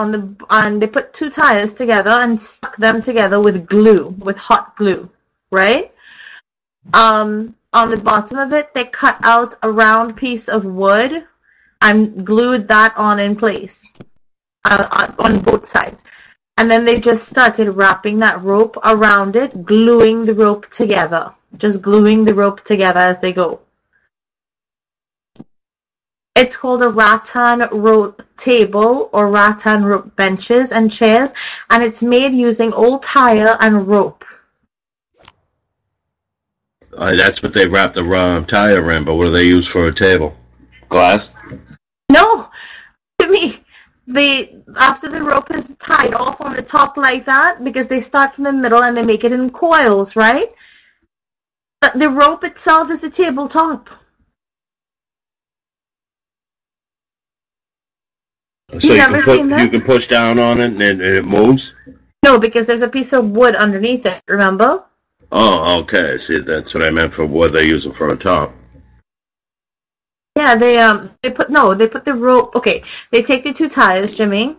they put 2 tiles together and stuck them together with glue, with hot glue, right? On the bottom of it, they cut out a round piece of wood and glued that on in place on both sides. And then they just started wrapping that rope around it, gluing the rope together. Just gluing the rope together as they go. It's called a rattan rope table or rattan rope benches and chairs, and it's made using old tire and rope. That's what they wrap the tire in, but what do they use for a table? Glass? No, to me, after the rope is tied off on the top like that, because they start from the middle and they make it in coils, right? But the rope itself is the tabletop. So you can push down on it and it moves? No, because there's a piece of wood underneath it, remember? Oh, okay. See, that's what I meant for what they use it for a top. Yeah, they put the rope. Okay, they take the two tires, Jimmy,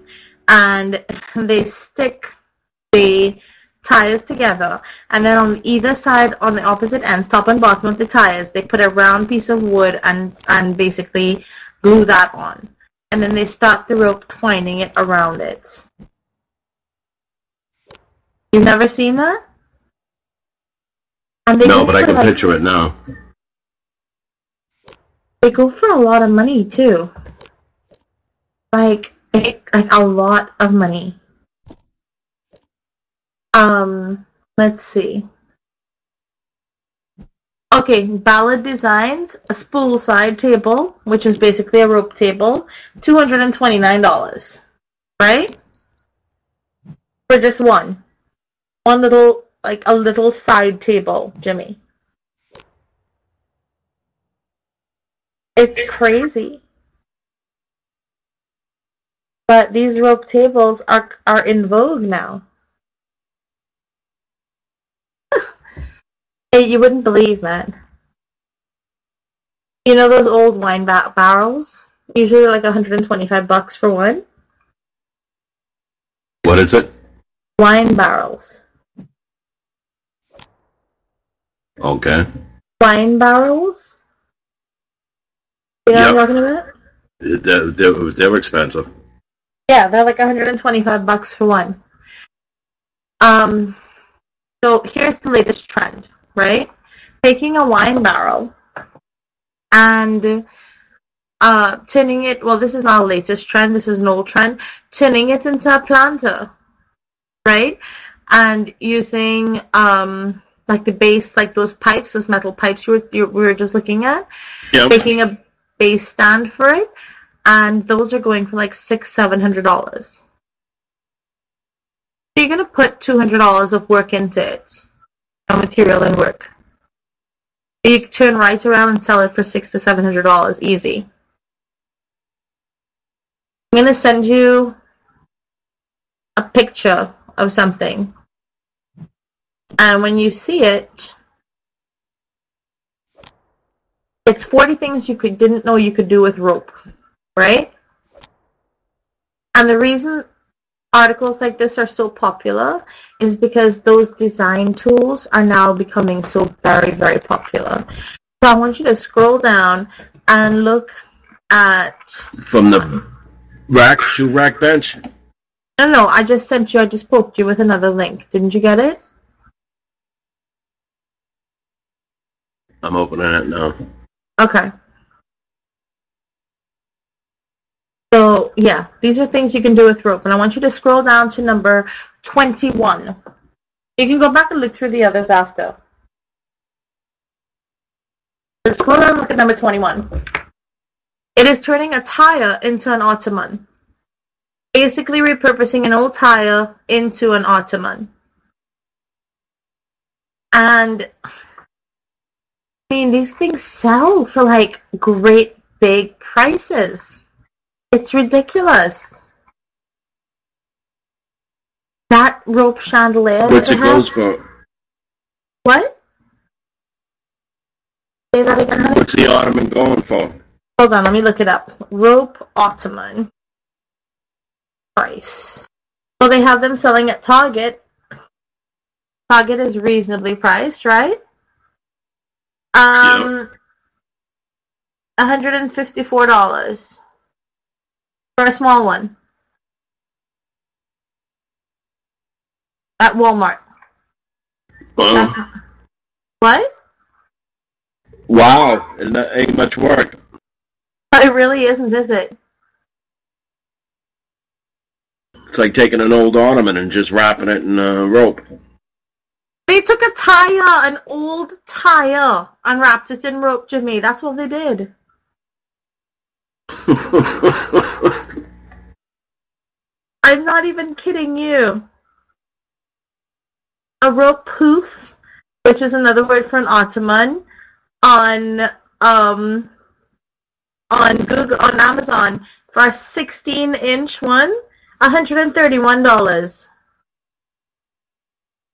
and they stick the tires together, and then on either side, on the opposite ends, top and bottom of the tires, they put a round piece of wood and basically glue that on, and then they start the rope twining it around it. You've never seen that? No, but I can picture it now. They go for a lot of money too. Like a lot of money. Let's see. Okay, Ballad Designs, a spool side table, which is basically a rope table, $229. Right? For just one little, like a little side table, Jimmy. It's crazy. But these rope tables are in vogue now. Hey, you wouldn't believe, man. You know those old wine barrels? Usually like $125 for one. What is it? Wine barrels. Okay. Wine barrels? You know what I'm talking about? They're expensive. Yeah, they're like $125 for one. So here's the latest trend, right? Taking a wine barrel and turning it, well, this is not a latest trend, this is an old trend, turning it into a planter, right? And using like the base, like those pipes, those metal pipes we were just looking at, taking a base stand for it, and those are going for like $600-$700. So you're gonna put $200 of work into it, material and work. You can turn right around and sell it for $600 to $700 easy. I'm gonna send you a picture of something, and when you see it, it's 40 things you didn't know you could do with rope, right? And the reason articles like this are so popular is because those design tools are now becoming so very, very popular. So I want you to scroll down and look at... From the shoe rack bench? No, I just poked you with another link. Didn't you get it? I'm opening it now. Okay. So, yeah, these are things you can do with rope. And I want you to scroll down to number 21. You can go back and look through the others after. So scroll down and look at number 21. It is turning a tire into an ottoman. Basically repurposing an old tire into an ottoman. And, I mean, these things sell for, like, great big prices. It's ridiculous. That rope chandelier. What's it goes for? What? Say that again. What's the ottoman going for? Hold on, let me look it up. Rope ottoman. Price. Well, they have them selling at Target. Target is reasonably priced, right? $154. For a small one. At Walmart. What? Wow, and that ain't much work. It really isn't, is it? It's like taking an old ornament and just wrapping it in rope. They took a tire, an old tire, and wrapped it in rope, Jimmy. That's what they did. I'm not even kidding you. A rope poof, which is another word for an ottoman, on Google, on Amazon, for a 16-inch one, $131.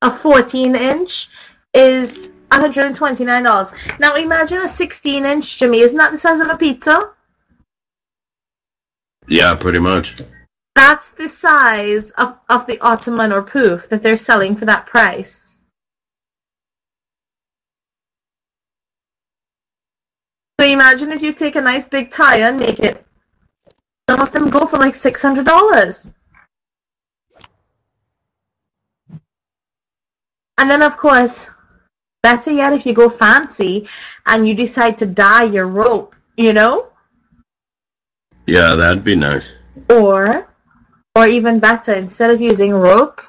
A 14-inch is $129. Now imagine a 16-inch, Jimmy. Isn't that the size of a pizza? Yeah, pretty much. That's the size of the ottoman or poof that they're selling for that price. So imagine if you take a nice big tire and make it. Some of them go for like $600. And then, of course, better yet, if you go fancy and you decide to dye your rope, you know? Yeah, that'd be nice. Or even better, instead of using rope,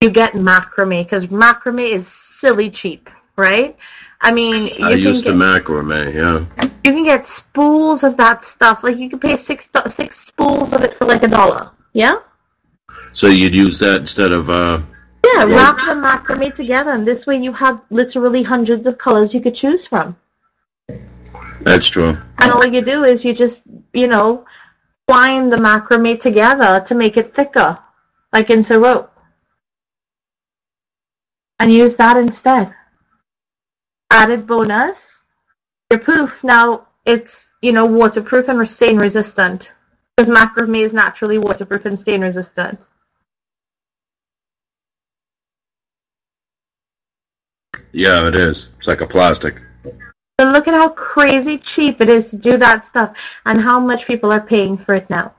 you get macrame, because macrame is silly cheap, right? I mean, I used to macrame, yeah. You can get spools of that stuff. Like, you can pay six spools of it for like $1. Yeah? So you'd use that instead of... Yeah, wrap the macrame together, and this way you have literally hundreds of colors you could choose from. That's true. And all you do is you just, twine the macrame together to make it thicker, like into rope. And use that instead. Added bonus, your poof, now it's, waterproof and stain resistant. Because macrame is naturally waterproof and stain resistant. Yeah, it is. It's like a plastic. So look at how crazy cheap it is to do that stuff and how much people are paying for it now.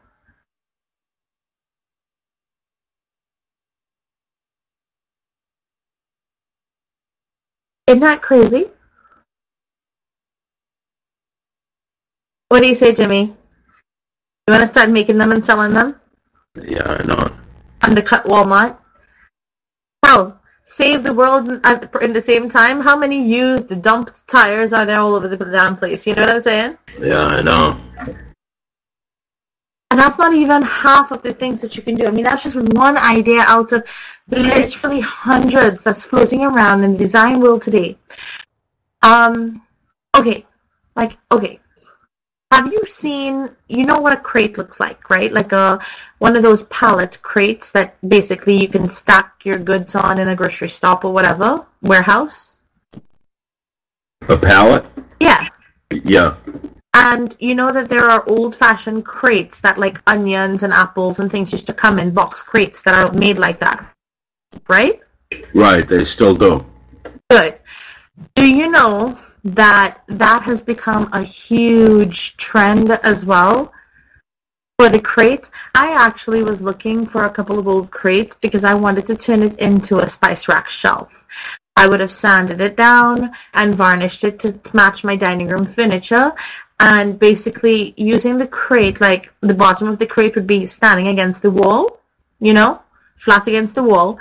Isn't that crazy? What do you say, Jimmy? You want to start making them and selling them? Yeah, I know. Undercut Walmart? Hell, save the world in the same time. How many used dumped tires are there all over the damn place? You know what I'm saying? Yeah, I know. And that's not even half of the things that you can do. I mean, that's just one idea out of literally hundreds that's floating around in the design world today. Okay. Have you seen, what a crate looks like, right? Like one of those pallet crates that basically you can stack your goods on in a grocery store or whatever, warehouse? A pallet? Yeah. Yeah. And you know that there are old-fashioned crates that like onions and apples and things used to come in box crates that are made like that, right? Right, they still do. Good. Do you know that has become a huge trend as well for the crates? I actually was looking for a couple of old crates because I wanted to turn it into a spice rack shelf. I would have sanded it down and varnished it to match my dining room furniture, and basically using the crate, like the bottom of the crate would be standing against the wall, flat against the wall,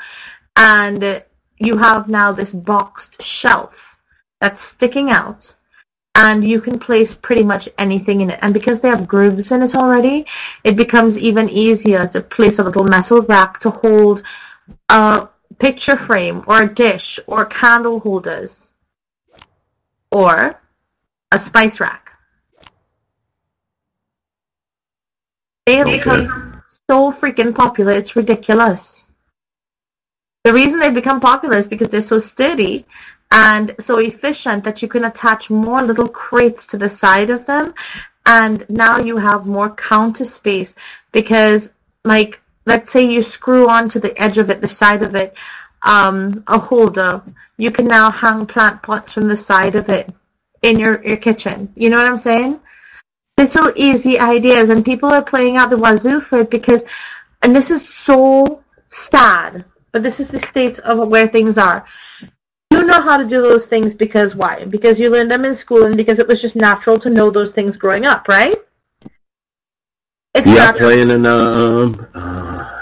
and you have now this boxed shelf that's sticking out, and you can place pretty much anything in it. And because they have grooves in it already, it becomes even easier to place a little metal rack to hold a picture frame or a dish or candle holders or a spice rack. They have become so freaking popular, it's ridiculous. The reason they've become popular is because they're so sturdy and so efficient that you can attach more little crates to the side of them, and now you have more counter space because, like, let's say you screw onto the edge of it, the side of it, a holder. You can now hang plant pots from the side of it in your kitchen. You know what I'm saying? Little easy ideas, and people are playing out the wazoo for it because, and this is so sad, but this is the state of where things are. You know how to do those things because why? Because you learned them in school and because it was just natural to know those things growing up, right? It's Yeah, not playing in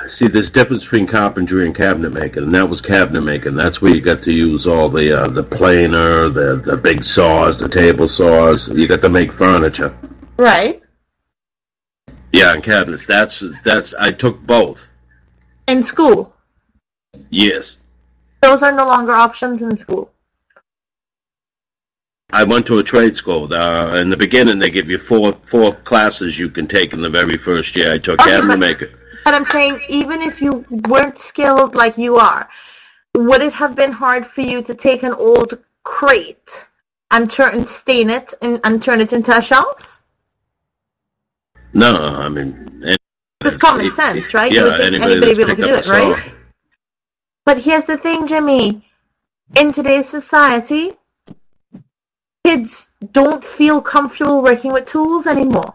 see, there's difference between carpentry and cabinet making, and that was cabinet making. That's where you got to use all the planer, the big saws, the table saws. You got to make furniture. right. Yeah, and cabinets. That's I took both. In school. Yes. Those are no longer options in school. I went to a trade school. In the beginning, they give you four classes you can take in the very first year. I took cabinet maker. But I'm saying, even if you weren't skilled like you are, would it have been hard for you to take an old crate and stain it and turn it into a shelf? No, I mean... It's common sense, right? Yeah, you would think anybody would be able to do it, right? But here's the thing, Jimmy. In today's society, kids don't feel comfortable working with tools anymore.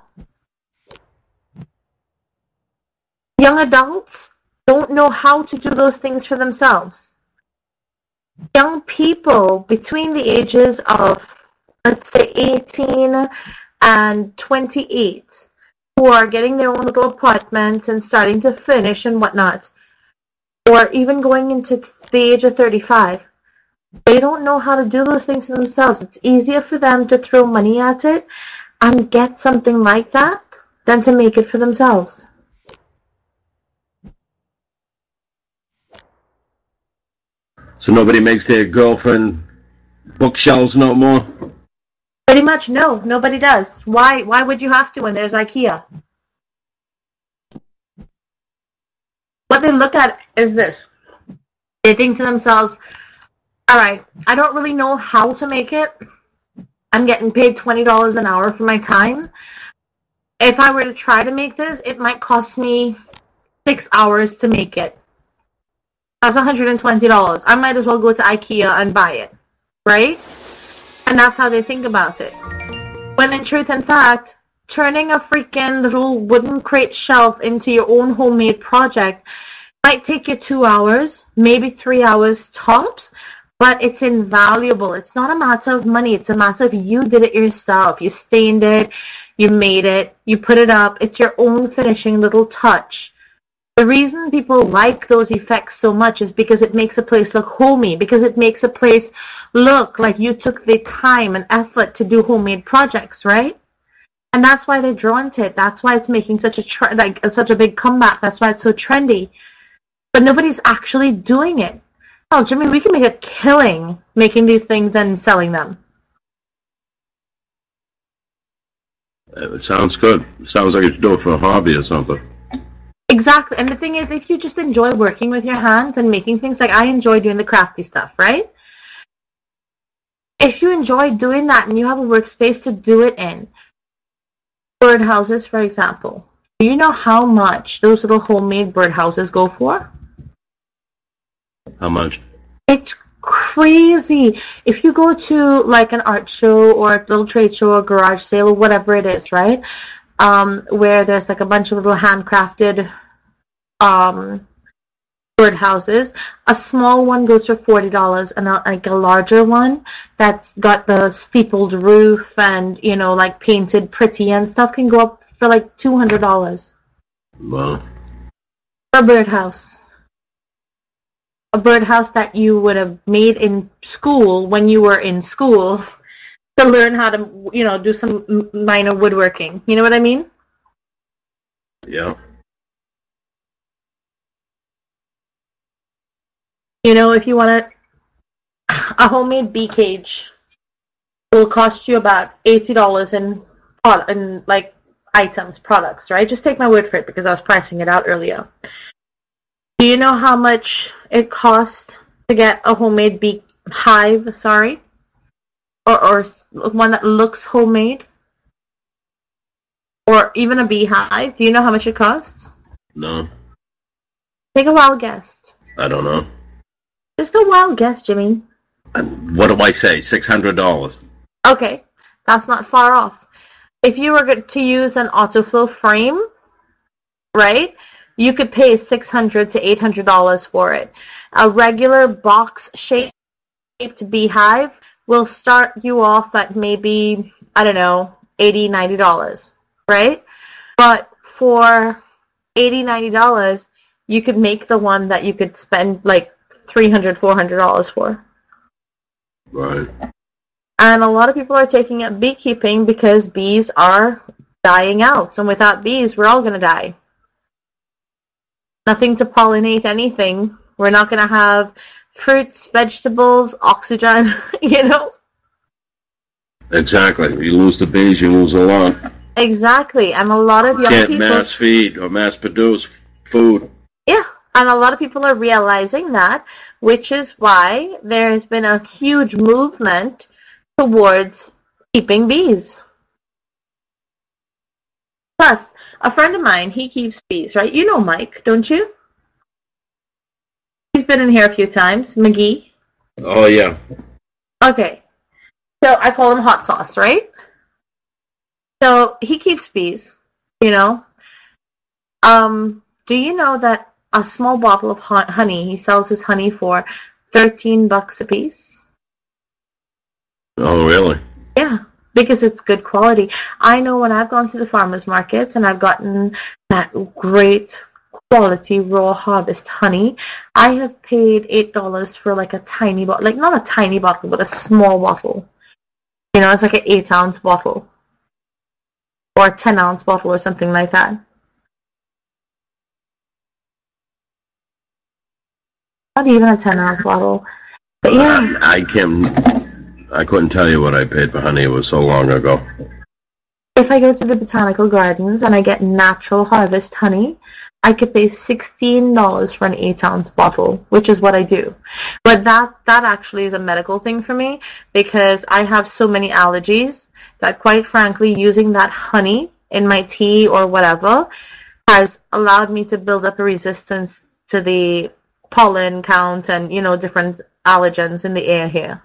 Young adults don't know how to do those things for themselves. Young people between the ages of, let's say, 18 and 28, who are getting their own little apartments and starting to finish and whatnot, or even going into the age of 35, they don't know how to do those things for themselves. It's easier for them to throw money at it and get something like that than to make it for themselves. So nobody makes their girlfriend bookshelves no more? Pretty much, no. Nobody does. Why would you have to when there's IKEA? What they look at is this. They think to themselves, all right, I don't really know how to make it. I'm getting paid $20 an hour for my time. If I were to try to make this, it might cost me 6 hours to make it. That's $120. I might as well go to IKEA and buy it, right? And that's how they think about it. When in truth and fact, turning a freaking little wooden crate shelf into your own homemade project might take you 2 hours, maybe 3 hours tops, but it's invaluable. It's not a matter of money. It's a matter of you did it yourself. You stained it, you made it, you put it up. It's your own finishing little touch. The reason people like those effects so much is because it makes a place look homey, because it makes a place look like you took the time and effort to do homemade projects, right? And that's why they're drawn to it. That's why it's making such a big comeback. That's why it's so trendy. But nobody's actually doing it. Oh, Jimmy, we can make a killing making these things and selling them. It sounds good. It sounds like you should do it for a hobby or something. Exactly. And the thing is, if you just enjoy working with your hands and making things, like I enjoy doing the crafty stuff, right? If you enjoy doing that and you have a workspace to do it in, birdhouses, for example, do you know how much those little homemade birdhouses go for? How much? It's crazy. If you go to like an art show or a little trade show or garage sale or whatever it is, right? Where there's like a bunch of little handcrafted birdhouses. A small one goes for $40, and like a larger one that's got the steepled roof and, you know, like painted pretty and stuff can go up for like $200. Wow. For a birdhouse. A birdhouse that you would have made in school when you were in school to learn how to, you know, do some minor woodworking. You know what I mean? Yeah. You know, if you want a homemade bee cage, it will cost you about $80 in like items, products, right? Just take my word for it because I was pricing it out earlier. Do you know how much it costs to get a homemade bee hive? Sorry. Or one that looks homemade, or even a beehive. Do you know how much it costs? No. Take a wild guess. I don't know. Just a wild guess, Jimmy. What do I say? $600. Okay, that's not far off. If you were to use an autofill frame, right, you could pay $600 to $800 for it. A regular box-shaped beehive will start you off at maybe, I don't know, $80, $90, right? But for $80-$90, you could make the one that you could spend like $300-$400 for. Right. And a lot of people are taking up beekeeping because bees are dying out. And without bees, we're all going to die. Nothing to pollinate anything. We're not going to have fruits, vegetables, oxygen, you know? Exactly. You lose the bees, you lose a lot. Exactly. And a lot of young Can't people... mass feed or mass produce food. Yeah. And a lot of people are realizing that, which is why there has been a huge movement towards keeping bees. Plus, a friend of mine, he keeps bees, right? You know Mike, don't you? He's been in here a few times. McGee. Oh, yeah. Okay. So I call him Hot Sauce, right? So he keeps bees, you know. Do you know that a small bottle of honey, he sells his honey for $13 a piece? Oh, really? Yeah, because it's good quality. I know when I've gone to the farmers markets and I've gotten that great quality raw harvest honey, I have paid $8 for like a tiny bottle, like not a tiny bottle, but a small bottle. You know, it's like an 8-ounce bottle or a 10-ounce bottle or something like that. Not even a 10-ounce bottle. But yeah. I couldn't tell you what I paid for honey. It was so long ago. If I go to the botanical gardens and I get natural harvest honey, I could pay $16 for an 8-ounce bottle, which is what I do. But that actually is a medical thing for me because I have so many allergies that, quite frankly, using that honey in my tea or whatever has allowed me to build up a resistance to the pollen count and, you know, different allergens in the air here.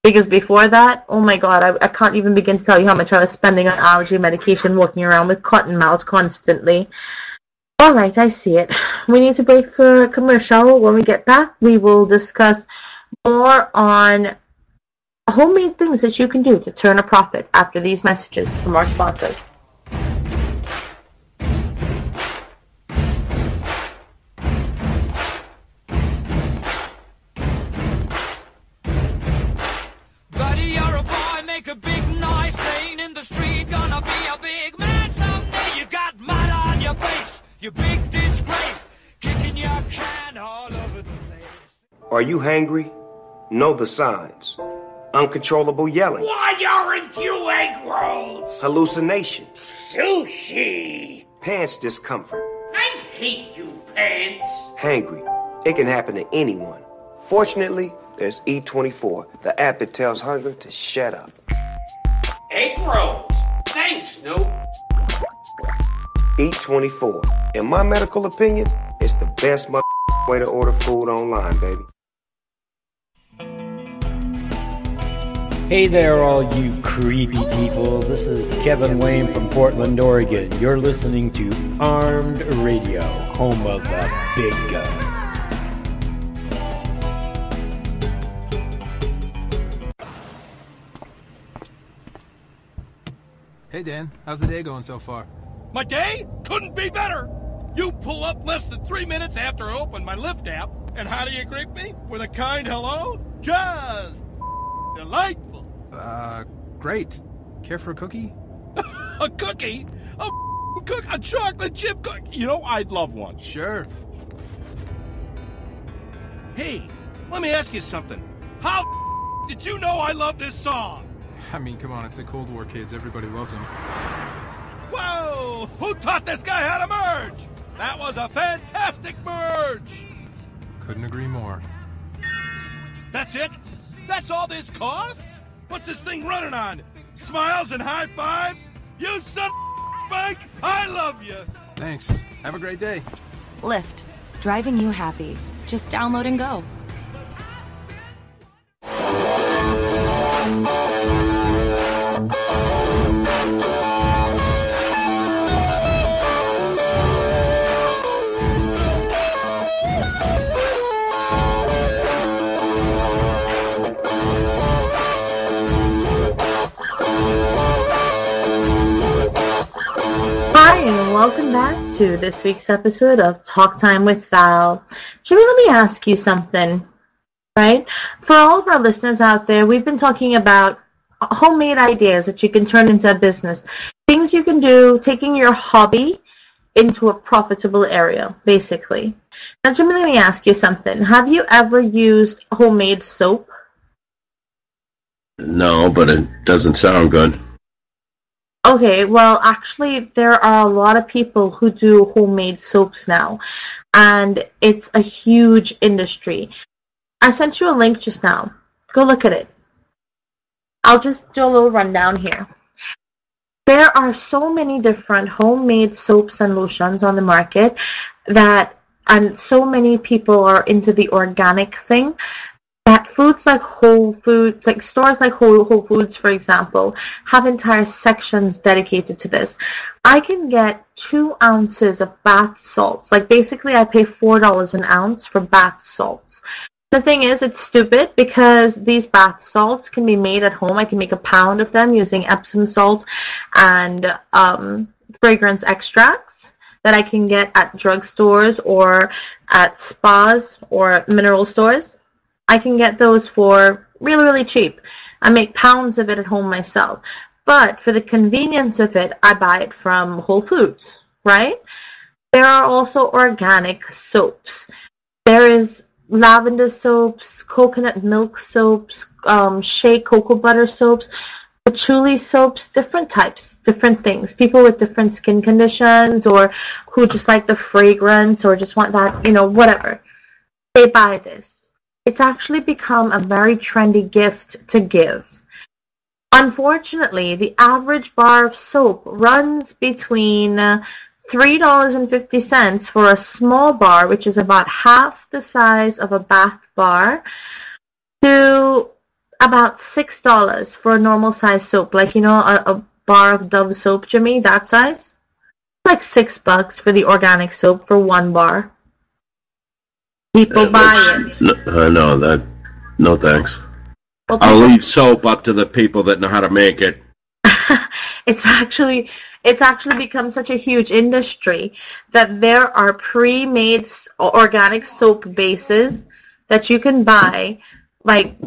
Because before that, oh my god, I can't even begin to tell you how much I was spending on allergy medication walking around with cotton mouth constantly. Alright, I see it. We need to break for a commercial. When we get back, we will discuss more on homemade things that you can do to turn a profit after these messages from our sponsors. A big noise playing in the street, gonna be a big man someday. You got mud on your face, you big disgrace, kicking your can all over the place. Are you hangry? Know the signs. Uncontrollable yelling. Why aren't you egg rolls? Hallucination. Sushi. Pants discomfort. I hate you, pants. Hangry. It can happen to anyone. Fortunately, there's E24, the app that tells hunger to shut up. Egg rolls. Thanks, Snoop. E24. In my medical opinion, it's the best way to order food online, baby. Hey there, all you creepy people. This is Kevin Wayne from Portland, Oregon. You're listening to Armed Radio, home of the big guns. Hey, Dan. How's the day going so far? My day? Couldn't be better. You pull up less than 3 minutes after I open my Lyft app, and how do you greet me? With a kind hello? Just delightful. Great. Care for a cookie? A cookie? A chocolate chip cookie? You know, I'd love one. Sure. Hey, let me ask you something. How did you know I love this song? I mean, come on, it's the Cold War, kids. Everybody loves them. Whoa! Who taught this guy how to merge? That was a fantastic merge! Couldn't agree more. That's it? That's all this costs? What's this thing running on? Smiles and high fives? You son of Mike, I love you! Thanks. Have a great day. Lyft. Driving you happy. Just download and go. to this week's episode of Talk Time with Val. Jimmy, let me ask you something, right? For all of our listeners out there, we've been talking about homemade ideas that you can turn into a business. Things you can do, taking your hobby into a profitable area, basically. Now, Jimmy, let me ask you something. Have you ever used homemade soap? No, but it doesn't sound good. Okay, well, actually, there are a lot of people who do homemade soaps now, and it's a huge industry. I sent you a link just now. Go look at it. I'll just do a little rundown here. There are so many different homemade soaps and lotions on the market and so many people are into the organic thing, that foods like Whole Foods, like stores like Whole Foods, for example, have entire sections dedicated to this. I can get 2 ounces of bath salts. Like, basically, I pay $4 an ounce for bath salts. The thing is, it's stupid because these bath salts can be made at home. I can make a pound of them using Epsom salts and fragrance extracts that I can get at drugstores or at spas or mineral stores. I can get those for really, really cheap. I make pounds of it at home myself. But for the convenience of it, I buy it from Whole Foods, right? There are also organic soaps. There is lavender soaps, coconut milk soaps, shea cocoa butter soaps, patchouli soaps, different types, different things. People with different skin conditions or who just like the fragrance or just want that, whatever. They buy this. It's actually become a very trendy gift to give. Unfortunately, the average bar of soap runs between $3.50 for a small bar, which is about half the size of a bath bar, to about $6 for a normal size soap. Like, a bar of Dove soap, Jimmy, that size. Like $6 for the organic soap for 1 bar. People buy it. No thanks. Well, I'll leave soap up to the people that know how to make it. It's actually become such a huge industry that there are pre-made organic soap bases that you can buy, like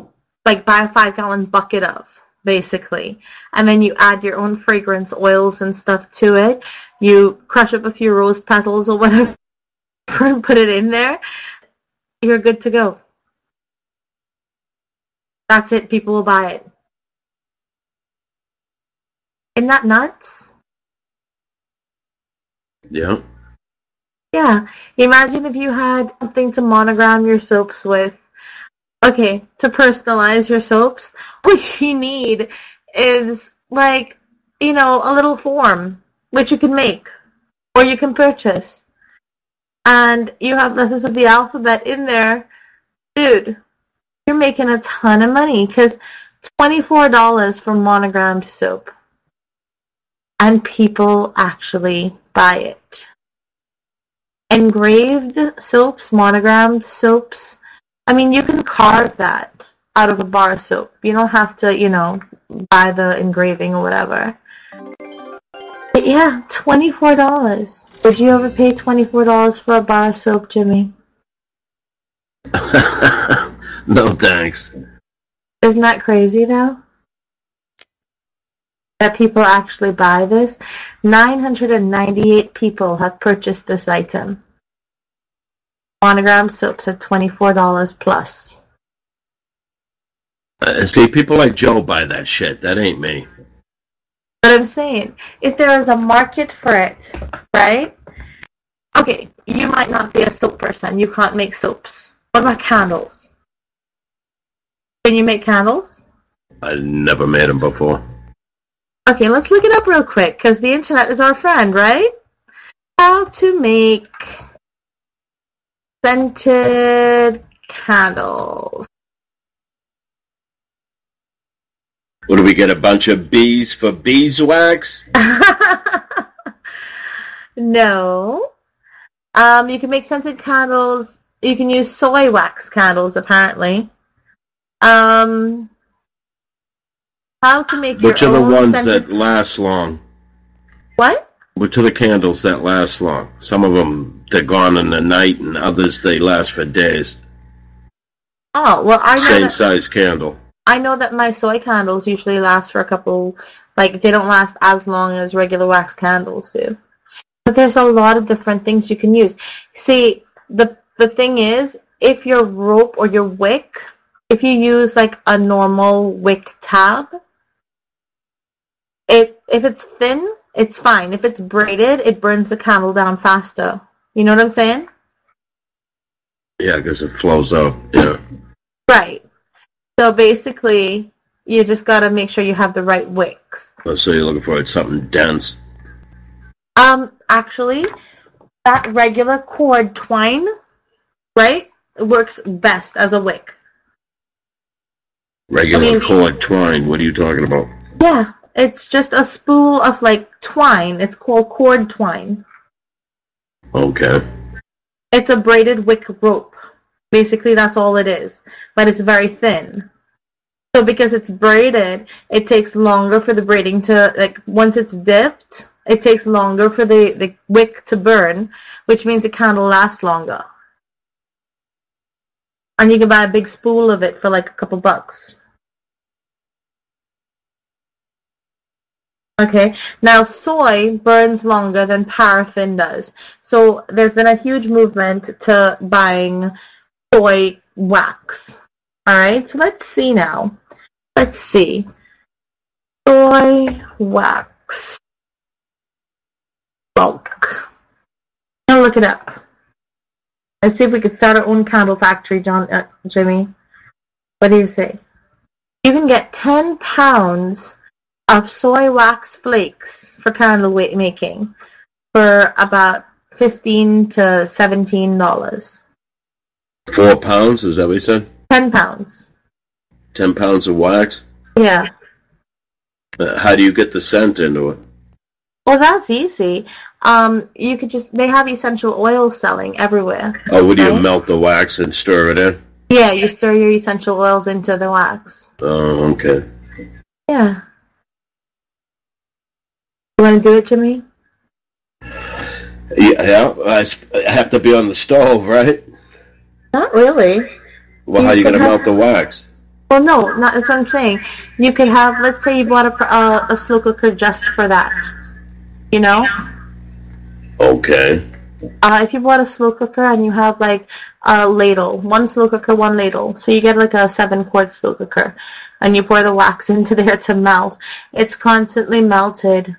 buy a 5-gallon bucket of, basically. And then you add your own fragrance oils and stuff to it. You crush up a few rose petals or whatever and put it in there. You're good to go. That's it. People will buy it. Isn't that nuts? Yeah. Yeah. Imagine if you had something to monogram your soaps with. Okay, to personalize your soaps, all you need is, a little form, which you can make, or you can purchase. And you have letters of the alphabet in there. Dude, you're making a ton of money, because $24 for monogrammed soap. And people actually buy it. Engraved soaps, monogrammed soaps, you can carve that out of a bar of soap. You don't have to, buy the engraving or whatever. But yeah, $24. Would you ever pay $24 for a bar of soap, Jimmy? No thanks. Isn't that crazy, though? That people actually buy this? 998 people have purchased this item. Monogram soaps at $24 plus. See, people like Joe buy that shit. That ain't me. But I'm saying, if there is a market for it, right? Okay, you might not be a soap person. You can't make soaps. What about candles? Can you make candles? I never made them before. Okay, let's look it up real quick, because the internet is our friend, right? How to make scented candles. What do we get, a bunch of bees for beeswax? No. You can make scented candles. You can use soy wax candles, apparently. How to make Which your are the own ones scented... that last long? What? But to the candles that last long. Some of them, they're gone in the night, and others, they last for days. Oh, well, I know Same size candle. I know that my soy candles usually last for a couple, like, they don't last as long as regular wax candles do. But there's a lot of different things you can use. See, the thing is, if your rope or your wick, if you use, like, a normal wick tab, if it's thin, it's fine. If it's braided, it burns the candle down faster. You know what I'm saying? Yeah, because it flows out. Yeah. Right. So basically, you just got to make sure you have the right wicks. Oh, so you're looking for something dense. Actually, that regular cord twine, right, it works best as a wick. Regular cord twine. What are you talking about? Yeah, it's just a spool of, like, twine. It's called cord twine. Okay. It's a braided wick rope. Basically, that's all it is. But it's very thin. So because it's braided, it takes longer for the braiding to, like, once it's dipped, it takes longer for the wick to burn, which means the candle lasts longer. And you can buy a big spool of it for, like, a couple bucks. Okay, now soy burns longer than paraffin does. So there's been a huge movement to buying soy wax. Alright, so let's see now. Let's see. Soy wax. Bulk. Now look it up. Let's see if we could start our own candle factory, Jimmy. What do you say? You can get 10 pounds of soy wax flakes for candle making for about $15 to $17. 4 pounds, is that what you said? 10 pounds. 10 pounds of wax? Yeah. How do you get the scent into it? Well, that's easy. You could they have essential oils selling everywhere. Oh, would you melt the wax and stir it in? Yeah, you stir your essential oils into the wax. Oh, okay. Yeah. You want to do it, Jimmy? Yeah, I have to be on the stove, right? Not really. Well, how are you going to melt the wax? Well, no, that's what I'm saying. You could have, let's say you bought a slow cooker just for that. You know? Okay. If you bought a slow cooker and you have, like, a ladle, one slow cooker, one ladle, so you get, like, a 7-quart slow cooker, and you pour the wax into there to melt. It's constantly melted,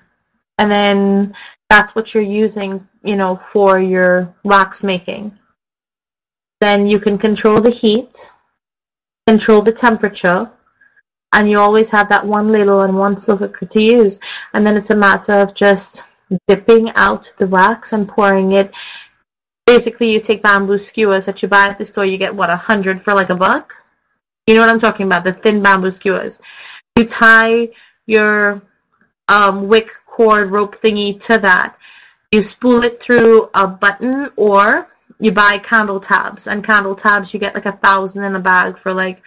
and then that's what you're using, you know, for your wax making. Then you can control the heat, control the temperature, and you always have that one ladle and one slow cooker to use. And then it's a matter of just dipping out the wax and pouring it. Basically, you take bamboo skewers that you buy at the store. You get, what, 100 for like $1? You know what I'm talking about, the thin bamboo skewers. You tie your wick cord rope thingy to that. You spool it through a button, or you buy candle tabs. And candle tabs, you get like 1,000 in a bag for, like,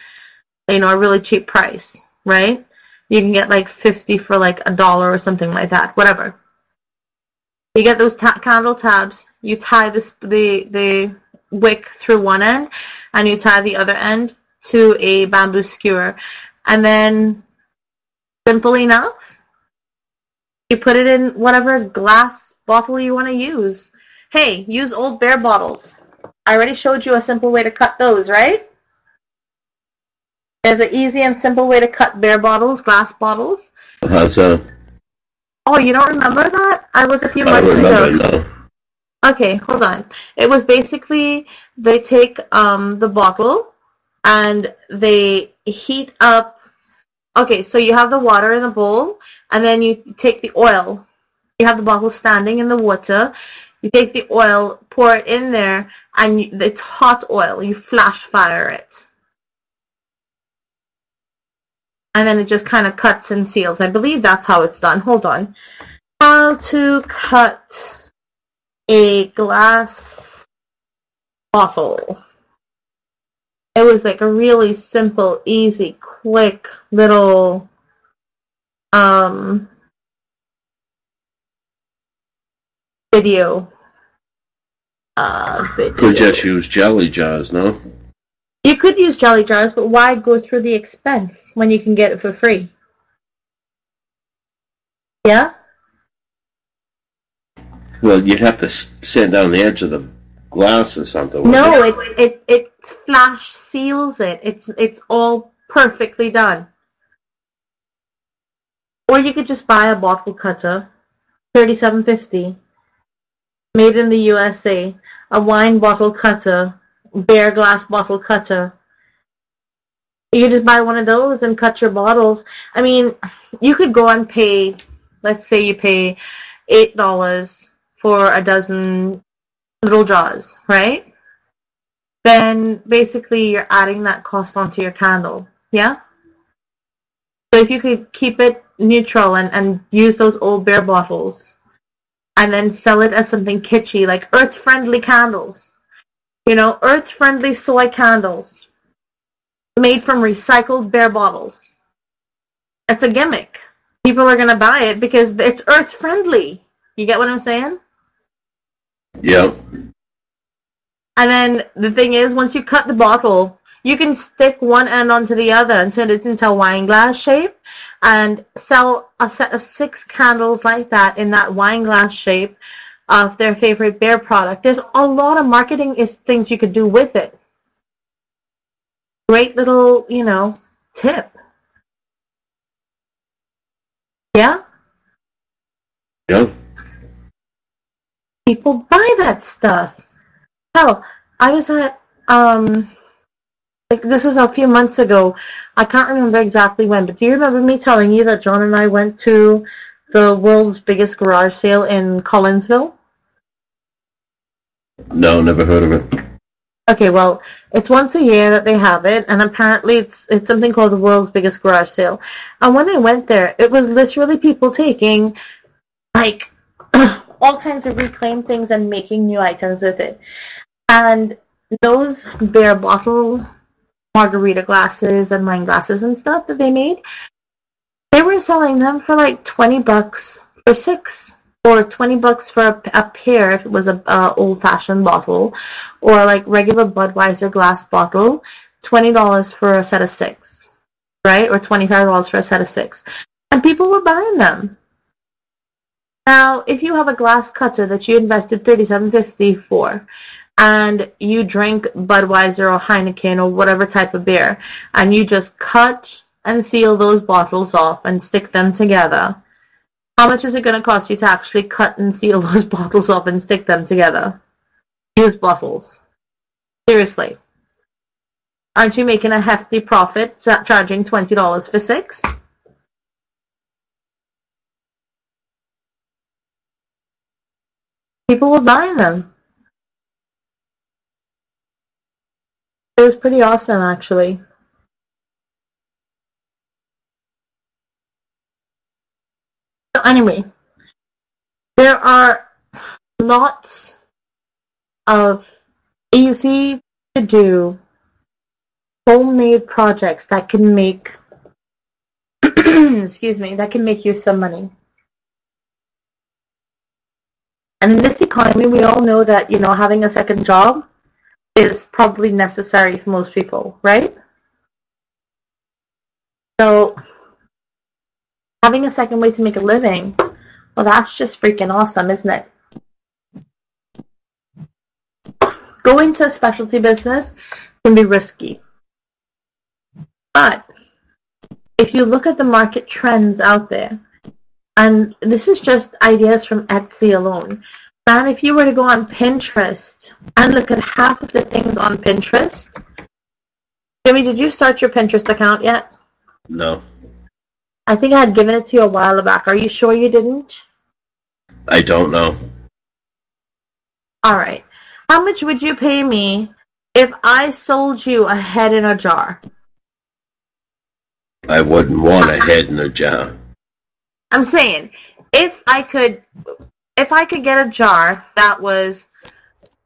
you know, a really cheap price, right? You can get like 50 for like $1 or something like that, whatever. You get those candle tabs, you tie the wick through one end, and you tie the other end to a bamboo skewer. And then, simple enough, you put it in whatever glass bottle you want to use. Hey, use old bear bottles. I already showed you a simple way to cut those, right? There's an easy and simple way to cut bear bottles, glass bottles. How's that? Oh, you don't remember that? I was a few I months remember ago. now. Okay, hold on. It was basically, they take the bottle and they heat up. Okay, so you have the water in a bowl, and then you take the oil. You have the bottle standing in the water. You take the oil, pour it in there, and it's hot oil. You flash fire it. And then it just kind of cuts and seals. I believe that's how it's done. Hold on. How to cut a glass bottle. It was like a really simple, easy, quick little video. Could just use jelly jars, no? You could use jelly jars, but why go through the expense when you can get it for free? Yeah? Well, you'd have to sit down the edge of the glass or something. No, it flash seals it. It's all perfectly done. Or you could just buy a bottle cutter, $37.50, made in the USA, a wine bottle cutter, bare glass bottle cutter. You just buy one of those and cut your bottles. I mean, you could go and pay, let's say you pay $8 for a dozen little jars, right? Then basically you're adding that cost onto your candle, yeah? So if you could keep it neutral and use those old bare bottles and then sell it as something kitschy, like earth-friendly candles. You know, earth-friendly soy candles made from recycled bare bottles. It's a gimmick. People are going to buy it because it's earth-friendly. You get what I'm saying? Yeah. And then the thing is, once you cut the bottle, you can stick one end onto the other and turn it into a wine glass shape and sell a set of 6 candles like that in that wine glass shape of their favorite beer product. There's a lot of marketing things you could do with it. Great little, tip. Yeah? Yeah. People buy that stuff. Hell, I was at, this was a few months ago. I can't remember exactly when, but do you remember me telling you that John and I went to the world's biggest garage sale in Collinsville? No, never heard of it. Okay, well, it's once a year that they have it, and apparently it's something called the world's biggest garage sale. And when I went there, it was literally people taking, like, all kinds of reclaimed things and making new items with it. And those bare bottle margarita glasses and wine glasses and stuff that they made, they were selling them for like $20 for 6, or $20 for a pair if it was a old-fashioned bottle, or like regular Budweiser glass bottle, $20 for a set of 6, right? Or $25 for a set of 6. And people were buying them. Now, if you have a glass cutter that you invested $37.50 for, and you drink Budweiser or Heineken or whatever type of beer, and you just cut and seal those bottles off and stick them together, how much is it going to cost you to actually cut and seal those bottles off and stick them together? Used bottles. Seriously. Aren't you making a hefty profit charging $20 for 6? People were buying them. It was pretty awesome, actually. So anyway, there are lots of easy to do homemade projects that can make that can make you some money. And in this economy, we all know that, having a second job is probably necessary for most people, right? So having a second way to make a living, well, that's just freaking awesome, isn't it? Going to a specialty business can be risky. But if you look at the market trends out there, and this is just ideas from Etsy alone, and if you were to go on Pinterest and look at half of the things on Pinterest, Jimmy, did you start your Pinterest account yet? No. I think I had given it to you a while back. Are you sure you didn't? I don't know. Alright. How much would you pay me if I sold you a head in a jar? I wouldn't want a head in a jar. I'm saying, if I could get a jar that was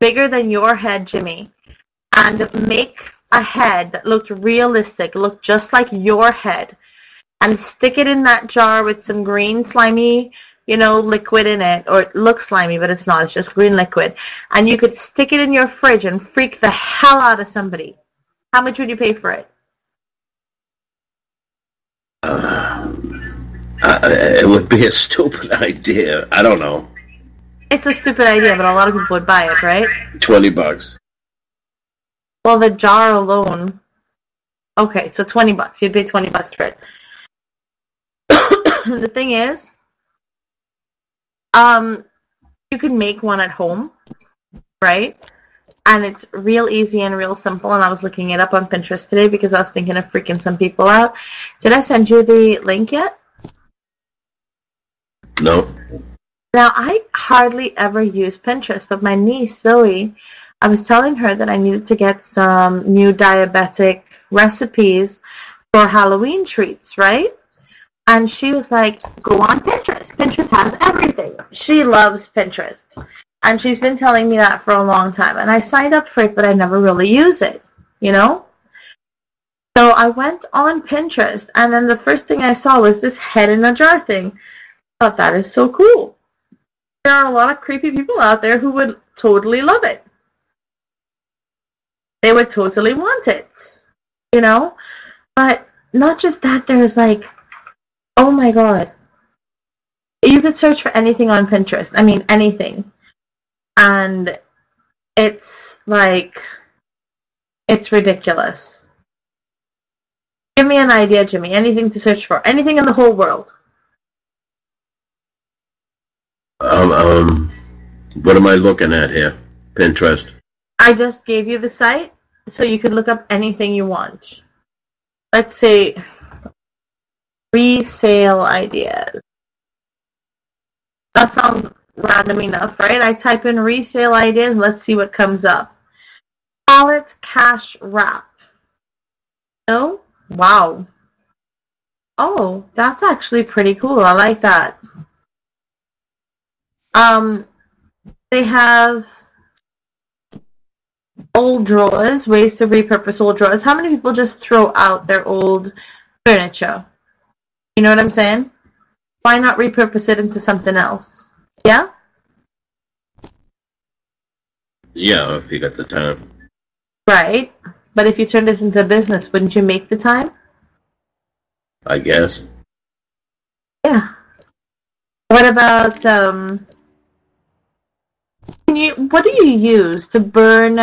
bigger than your head, Jimmy, and make a head that looked realistic, looked just like your head, and stick it in that jar with some green slimy liquid in it, or it looks slimy, but it's not. It's just green liquid. And you could stick it in your fridge and freak the hell out of somebody. How much would you pay for it? It would be a stupid idea. I don't know. It's a stupid idea, but a lot of people would buy it, right? $20. Well, the jar alone. Okay, so $20. You'd pay $20 for it. The thing is, you can make one at home, right? And it's real easy and real simple. And I was looking it up on Pinterest today because I was thinking of freaking some people out. Did I send you the link yet? No. Now, I hardly ever use Pinterest, but my niece, Zoe, I was telling her that I needed to get some new diabetic recipes for Halloween treats, right? And she was like, go on Pinterest. Pinterest has everything. She loves Pinterest. And she's been telling me that for a long time. And I signed up for it, but I never really use it, So I went on Pinterest, and then the first thing I saw was this head in a jar thing. I thought, that is so cool. There are a lot of creepy people out there who would totally love it. They would totally want it, But not just that, there's like, oh my god. You could search for anything on Pinterest. I mean, anything. And it's like, it's ridiculous. Give me an idea, Jimmy. Anything to search for. Anything in the whole world. What am I looking at here? Pinterest. I just gave you the site, so you could look up anything you want. Let's say resale ideas. That sounds random enough, right? I type in resale ideas. Let's see what comes up. Pallet cash wrap. Oh, wow. Oh, that's actually pretty cool. I like that. They have old drawers, ways to repurpose old drawers. How many people just throw out their old furniture? You know what I'm saying? Why not repurpose it into something else? Yeah? Yeah, if you got the time. Right. But if you turned it into a business, wouldn't you make the time? I guess. Yeah. What about, what do you use to burn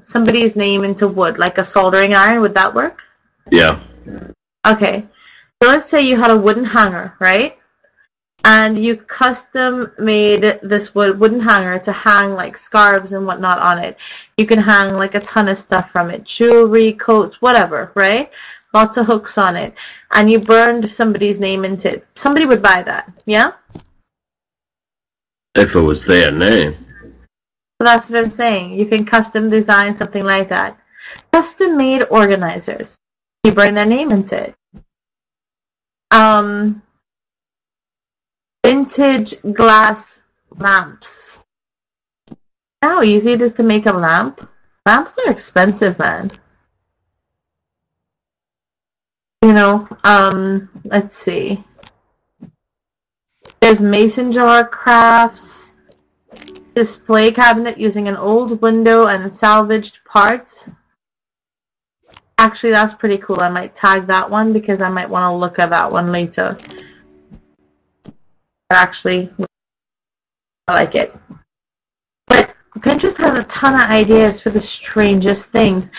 somebody's name into wood, like a soldering iron? Would that work? Yeah. Okay. So let's say you had a wooden hanger, right? And you custom made this wooden hanger to hang like scarves and whatnot on it. You can hang like a ton of stuff from it. Jewelry, coats, whatever, right? Lots of hooks on it. And you burned somebody's name into it. Somebody would buy that, yeah? If it was their name. So that's what I'm saying. You can custom design something like that. Custom made organizers. You burn their name into it. Vintage glass lamps. How easy it is to make a lamp. Lamps are expensive, man. Let's see. There's mason jar crafts. Display cabinet using an old window and salvaged parts. Actually, that's pretty cool. I might tag that one because I might want to look at that one later. Actually, I like it. But Pinterest has a ton of ideas for the strangest things.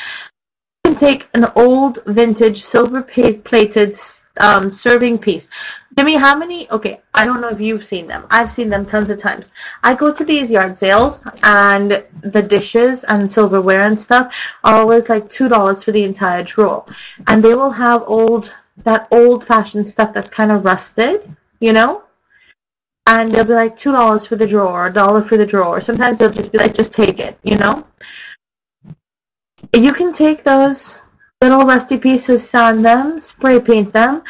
You can take an old vintage silver-plated serving piece. Jimmy, how many? Okay, I don't know if you've seen them. I've seen them tons of times. I go to these yard sales, and the dishes and silverware and stuff are always like $2 for the entire drawer. And they will have that old-fashioned stuff that's kind of rusted, And they'll be like $2 for the drawer, $1 for the drawer. Sometimes they'll just be like, just take it, You can take those little rusty pieces, sand them, spray paint them,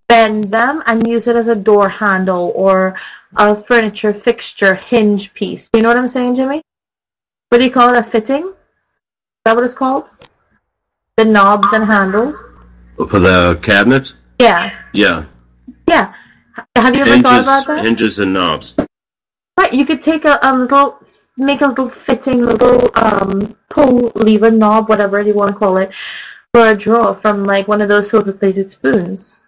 bend them, and use it as a door handle or a furniture fixture hinge piece. You know what I'm saying, Jimmy? What do you call it? A fitting? Is that what it's called? The knobs and handles? For the cabinets? Yeah. Yeah. Yeah. Have you ever thought about that? Hinges and knobs. Right, you could take make a little fitting little pull lever knob, whatever you want to call it, for a drawer from like one of those silver-plated spoons.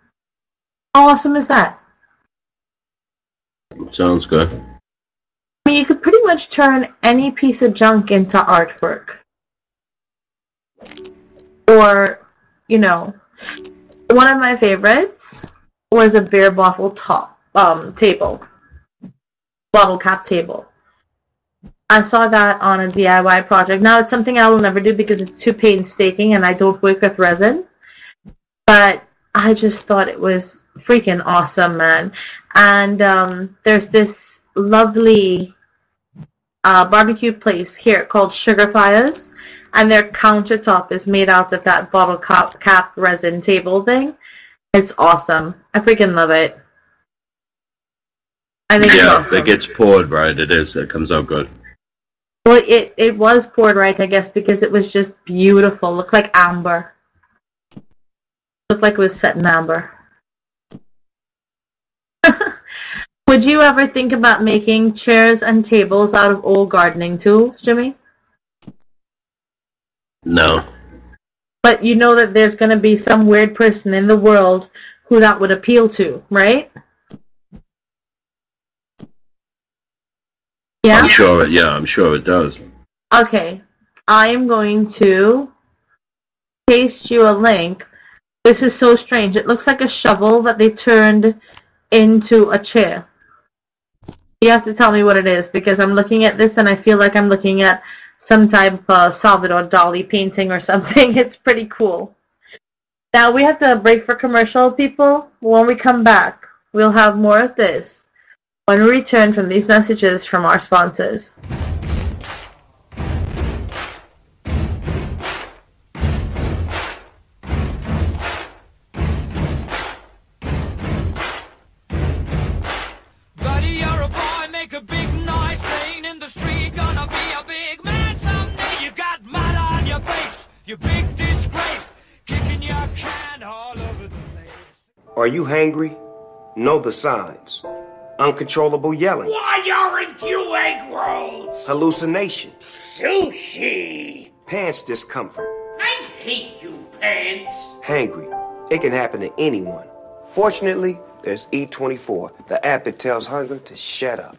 How awesome is that? Sounds good. I mean, you could pretty much turn any piece of junk into artwork. Or, you know, one of my favorites was a beer bottle table. Bottle cap table. I saw that on a DIY project. Now, it's something I will never do because it's too painstaking and I don't work with resin. But I just thought it was freaking awesome, man. And there's this lovely barbecue place here called Sugar Fires. And their countertop is made out of that bottle cap resin table thing. It's awesome. I freaking love it. I think it's awesome. If it gets poured right, it comes out good. Well, it was poured right, I guess, because it was just beautiful. Looked like amber. Looked like it was set in amber. Would you ever think about making chairs and tables out of old gardening tools, Jimmy? No. But you know that there's going to be some weird person in the world who that would appeal to, right? Yeah? I'm sure it does. Okay. I am going to paste you a link. This is so strange. It looks like a shovel that they turned into a chair. You have to tell me what it is, because I'm looking at this and I feel like I'm looking at some type of Salvador Dali painting or something. It's pretty cool. Now, we have to break for commercial, people. When we come back, we'll have more of this when we return from these messages from our sponsors. Buddy, you're a boy, make a big noise, playing in the street, gonna be a big man someday. You got mud on your face, you big disgrace, kicking your can all over the place. Are you hangry? Know the signs. Uncontrollable yelling. Why aren't you egg rolls? Hallucination. Sushi. Pants discomfort. I hate you, pants. Hangry. It can happen to anyone. Fortunately, there's E24, the app that tells hunger to shut up.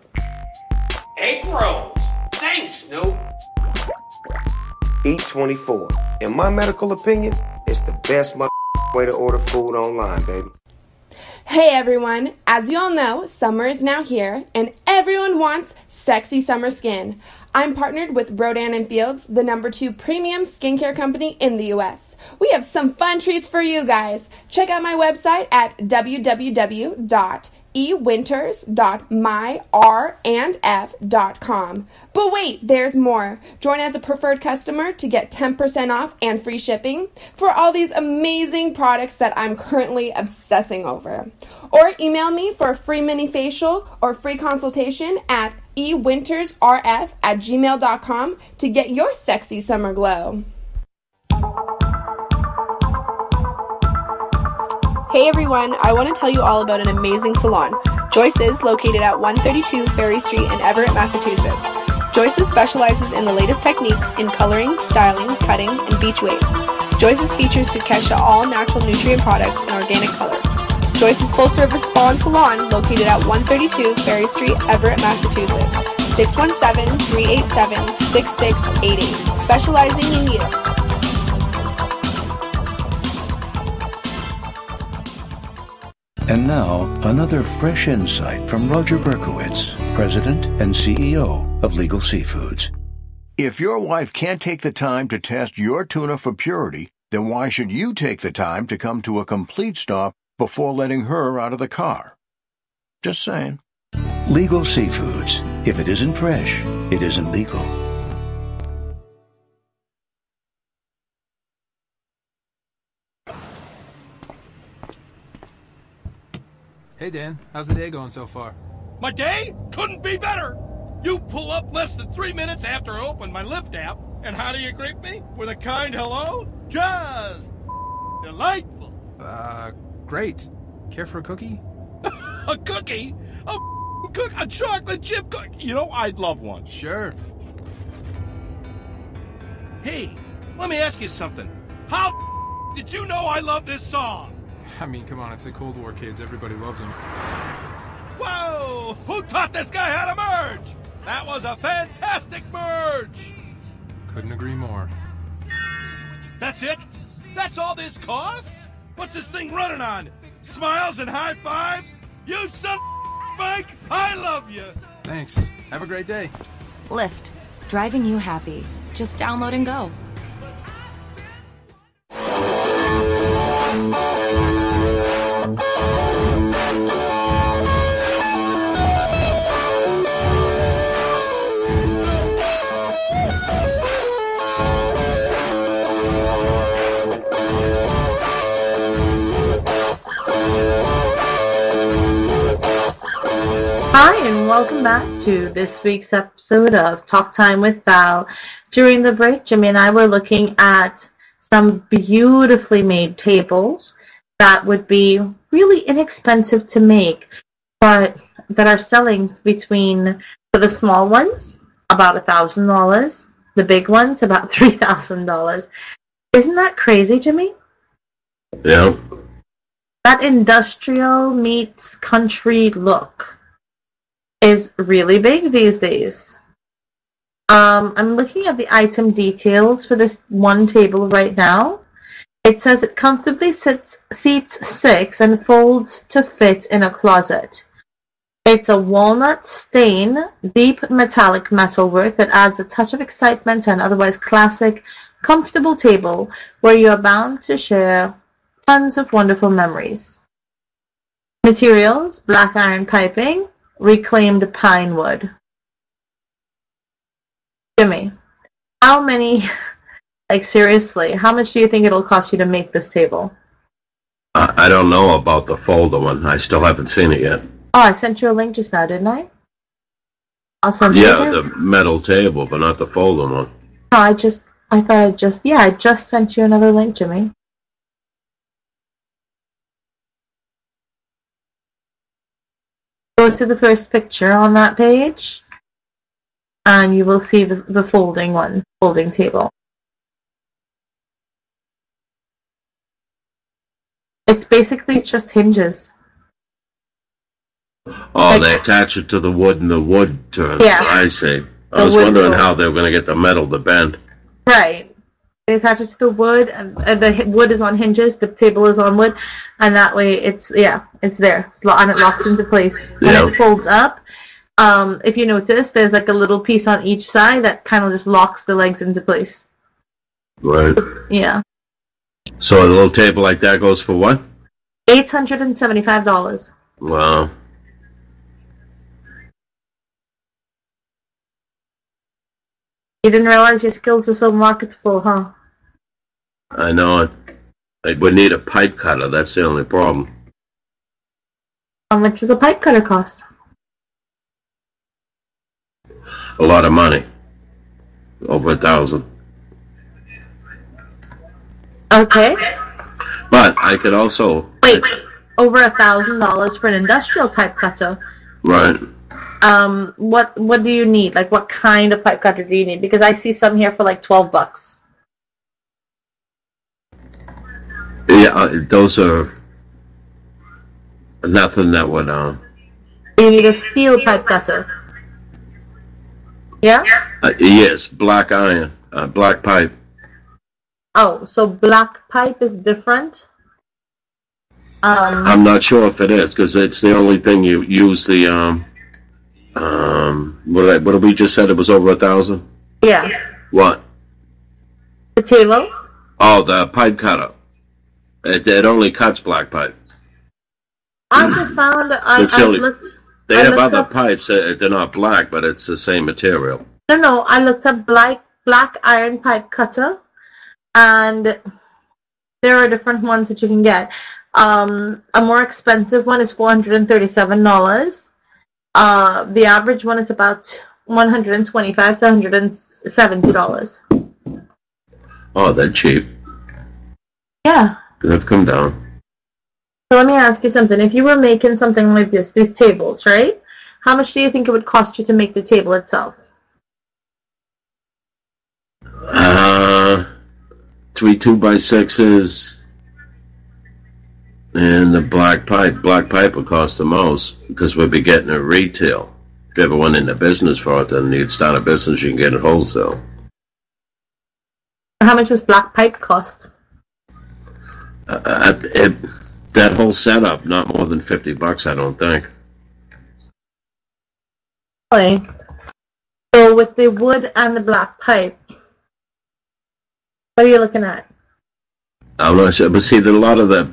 Egg rolls. Thanks, Snoop. E24. In my medical opinion, it's the best way to order food online, baby. Hey everyone, as you all know, summer is now here and everyone wants sexy summer skin. I'm partnered with Rodan & Fields, the #2 premium skincare company in the US. We have some fun treats for you guys. Check out my website at www.ewinters.myrandf.com. But wait, there's more. Join as a preferred customer to get 10% off and free shipping for all these amazing products that I'm currently obsessing over. Or email me for a free mini facial or free consultation at ewintersrf@gmail.com to get your sexy summer glow. Hey everyone, I want to tell you all about an amazing salon. Joyce's, located at 132 Ferry Street in Everett, Massachusetts. Joyce's specializes in the latest techniques in coloring, styling, cutting, and beach waves. Joyce's features Sukesha all-natural nutrient products and organic color. Joyce's full-service spa and salon, located at 132 Ferry Street, Everett, Massachusetts. 617-387-6688. Specializing in you. And now, another fresh insight from Roger Berkowitz, President and CEO of Legal Seafoods. If your wife can't take the time to test your tuna for purity, then why should you take the time to come to a complete stop before letting her out of the car? Just saying. Legal Seafoods. If it isn't fresh, it isn't legal. Hey, Dan. How's the day going so far? My day couldn't be better. You pull up less than 3 minutes after I open my Lyft app, and how do you greet me? With a kind hello? Just delightful. Great. Care for a cookie? A cookie? A chocolate chip cookie? You know, I'd love one. Sure. Hey, let me ask you something. How did you know I love this song? I mean, come on, it's the Cold War kids. Everybody loves them. Whoa! Who taught this guy how to merge? That was a fantastic merge! Couldn't agree more. That's it? That's all this costs? What's this thing running on? Smiles and high fives? You son of Mike, I love you! Thanks. Have a great day. Lyft. Driving you happy. Just download and go. Hi, and welcome back to this week's episode of Talk Time with Val. During the break, Jimmy and I were looking at some beautifully made tables that would be really inexpensive to make, but that are selling between, for the small ones, about $1,000, the big ones, about $3,000. Isn't that crazy, Jimmy? Yeah. That industrial meets country look is really big these days. I'm looking at the item details for this one table right now. It says it comfortably seats 6 and folds to fit in a closet. It's a walnut stain, deep metallic metalwork that adds a touch of excitement to an otherwise classic, comfortable table where you are bound to share tons of wonderful memories. Materials: black iron piping, reclaimed pine wood. Jimmy, how many, like seriously, how much do you think it'll cost you to make this table? I don't know about the folder one. I still haven't seen it yet. Oh, I sent you a link just now, didn't I? I'll send Yeah, you the metal table, but not the folder one. No, I just sent you another link, Jimmy. Go to the first picture on that page, and you will see the folding table. It's basically just hinges. Oh, they attach it to the wood and the wood turns. Yeah. I see. I was wondering how they were going to get the metal to bend. Right. They attach it to the wood, and the wood is on hinges, the table is on wood, and that way it's there. And it locks into place. Yeah. And it folds up. If you notice, there's like a little piece on each side that kind of just locks the legs into place. Right. Yeah. So a little table like that goes for what? $875. Wow. You didn't realize your skills are so marketable, huh? I know it. I would need a pipe cutter. That's the only problem. How much does a pipe cutter cost? A lot of money. Over $1,000. Okay. But I could also... Wait. Over $1,000 for an industrial pipe cutter? Right. What do you need? Like, what kind of pipe cutter do you need? Because I see some here for like $12. Yeah, those are nothing that would... You need a steel pipe cutter. Yeah? Yes, black iron. Black pipe. Oh, so black pipe is different? I'm not sure if it is, because it's the only thing you use the... what did we just said? It was over $1,000? Yeah. What? The table? Oh, the pipe cutter. It only cuts black pipe. I just found... They have other pipes. They're not black, but it's the same material. No, I looked up black iron pipe cutter, and there are different ones that you can get. A more expensive one is $437. The average one is about $125 to $170. Oh, they're cheap. Yeah. They've come down. So let me ask you something. If you were making something like this, these tables, right? How much do you think it would cost you to make the table itself? 3 2x6s and the black pipe. Black pipe would cost the most because we'd be getting it retail. If you ever went into business for it, then you'd start a business, you can get it wholesale. How much does black pipe cost? That whole setup, not more than $50, I don't think. Really? So with the wood and the black pipe, what are you looking at? I'm not sure, but see, a lot of the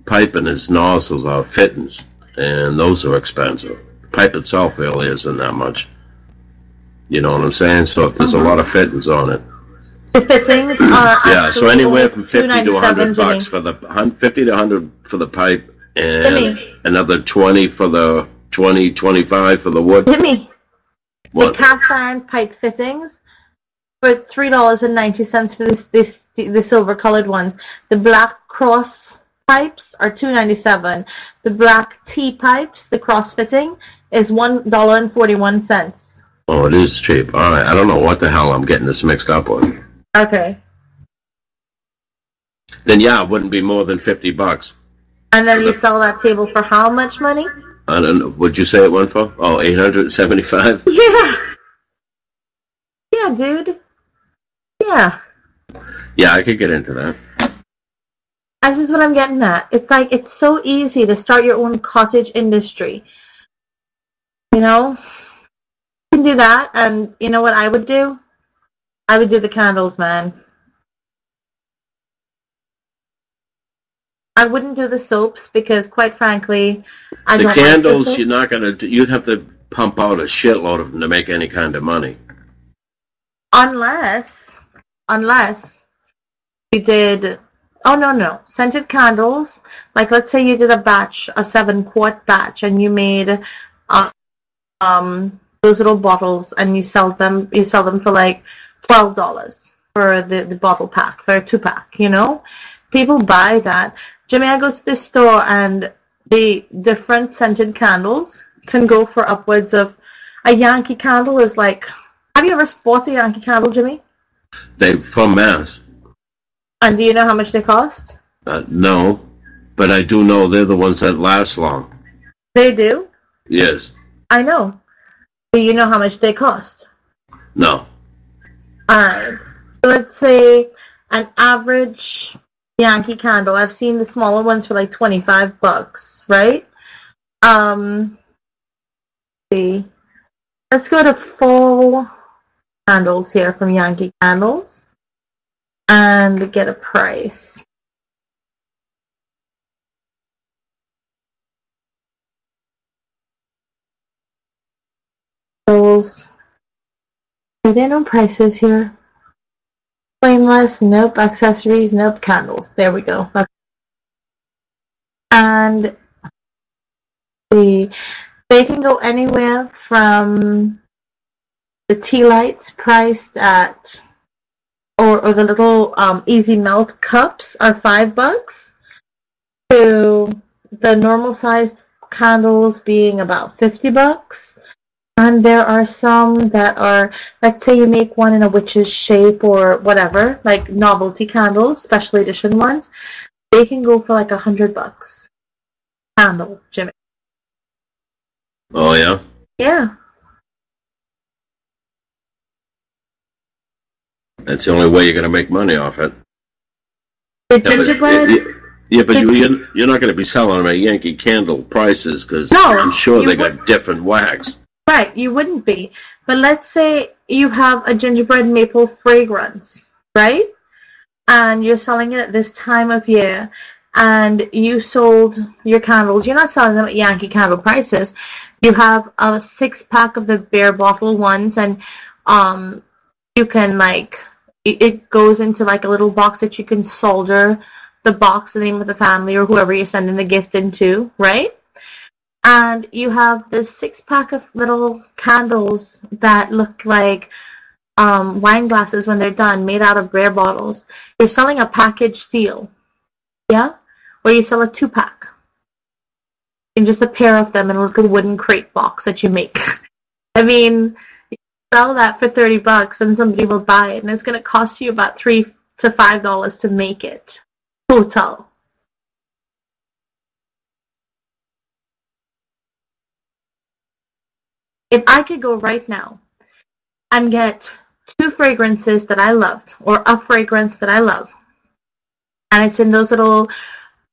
piping is nozzles are fittings, and those are expensive. The pipe itself really isn't that much. You know what I'm saying? So if there's a lot of fittings on it. The fittings are yeah, so anywhere from $50 to $100 Jimmy. for the $50 to $100 for the pipe, and Jimmy. another $20 for the $25 for the wood. Jimmy, What? the cast iron pipe fittings for $3.90 for the silver colored ones. The black cross pipes are $2.97. The black T pipes, the cross fitting, is $1.41. Oh, it is cheap. All right, I don't know what the hell I'm getting this mixed up with. Okay. Then yeah, it wouldn't be more than $50. And then you sell that table for how much money? I don't know. What'd you say it went for? Oh, $875. Yeah. Yeah, dude. Yeah. Yeah, I could get into that. This is what I'm getting at. It's like, it's so easy to start your own cottage industry. You know? You can do that, and you know what I would do? I would do the candles, man. I wouldn't do the soaps because, quite frankly, I The don't candles, like the you're not gonna. You'd have to pump out a shitload of them to make any kind of money. Unless you did, no, scented candles. Like, let's say you did a batch, a 7-quart batch, and you made, those little bottles, and you sell them for like $12 for the bottle pack, for a 2-pack, you know? People buy that. Jimmy, I go to this store, and the different scented candles can go for upwards of, a Yankee candle is like, have you ever bought a Yankee candle, Jimmy? They from Mass. And do you know how much they cost? No, but I do know they're the ones that last long. They do? Yes. I know. Do you know how much they cost? No. Alright. So let's say an average Yankee candle. I've seen the smaller ones for like $25, right? See. Let's go to 4 candles here from Yankee Candles and get a price. Are there no prices here? Flameless, nope. Accessories, nope. Candles. There we go. And they can go anywhere from the tea lights priced at, or the little easy melt cups are $5, to the normal sized candles being about $50. And there are some that are, let's say you make one in a witch's shape or whatever, like novelty candles, special edition ones, they can go for like $100. Candle, Jimmy. Oh yeah. Yeah. That's the only way you're going to make money off it. The gingerbread? You're not going to be selling them at Yankee Candle prices because I'm sure they got different wax. Right, you wouldn't be. But let's say you have a gingerbread maple fragrance, right? And you're selling it at this time of year, and you sold your candles. You're not selling them at Yankee Candle prices. You have a 6-pack of the bare bottle ones, and you can, like, it goes into like a little box that you can solder the box, the name of the family, or whoever you're sending the gift into, right? And you have this 6-pack of little candles that look like wine glasses when they're done, made out of bare bottles. You're selling a package deal, yeah? Or you sell a 2-pack. in just a pair of them in a little wooden crate box that you make. I mean, you sell that for $30 and somebody will buy it, and it's going to cost you about $3 to $5 to make it total. If I could go right now and get 2 fragrances that I loved, or a fragrance that I love, and it's in those little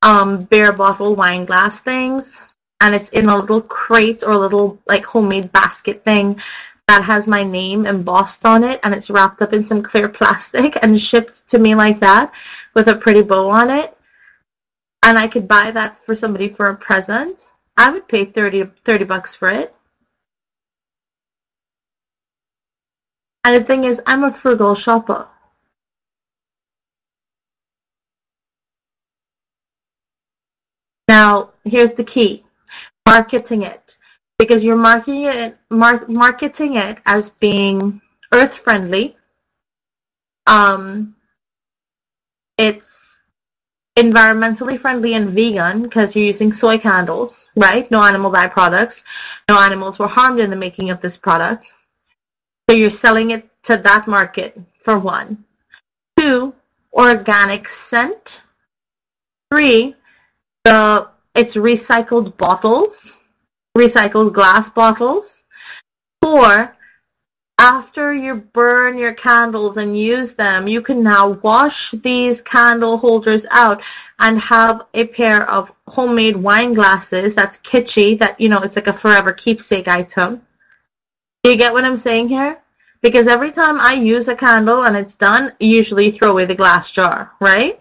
bare bottle wine glass things, and it's in a little crate or a little like homemade basket thing that has my name embossed on it, and it's wrapped up in some clear plastic and shipped to me like that with a pretty bow on it, and I could buy that for somebody for a present, I would pay $30 for it. And the thing is, I'm a frugal shopper. Now, here's the key. Marketing it. Because you're marketing it as being earth-friendly. It's environmentally friendly and vegan because you're using soy candles, right? No animal byproducts. No animals were harmed in the making of this product. So you're selling it to that market, for 1. 2, organic scent. 3, it's recycled bottles, recycled glass bottles. 4, after you burn your candles and use them, you can now wash these candle holders out and have a pair of homemade wine glasses that's kitschy, that, it's like a forever keepsake item. Do you get what I'm saying here? Because every time I use a candle and it's done, I usually throw away the glass jar, right?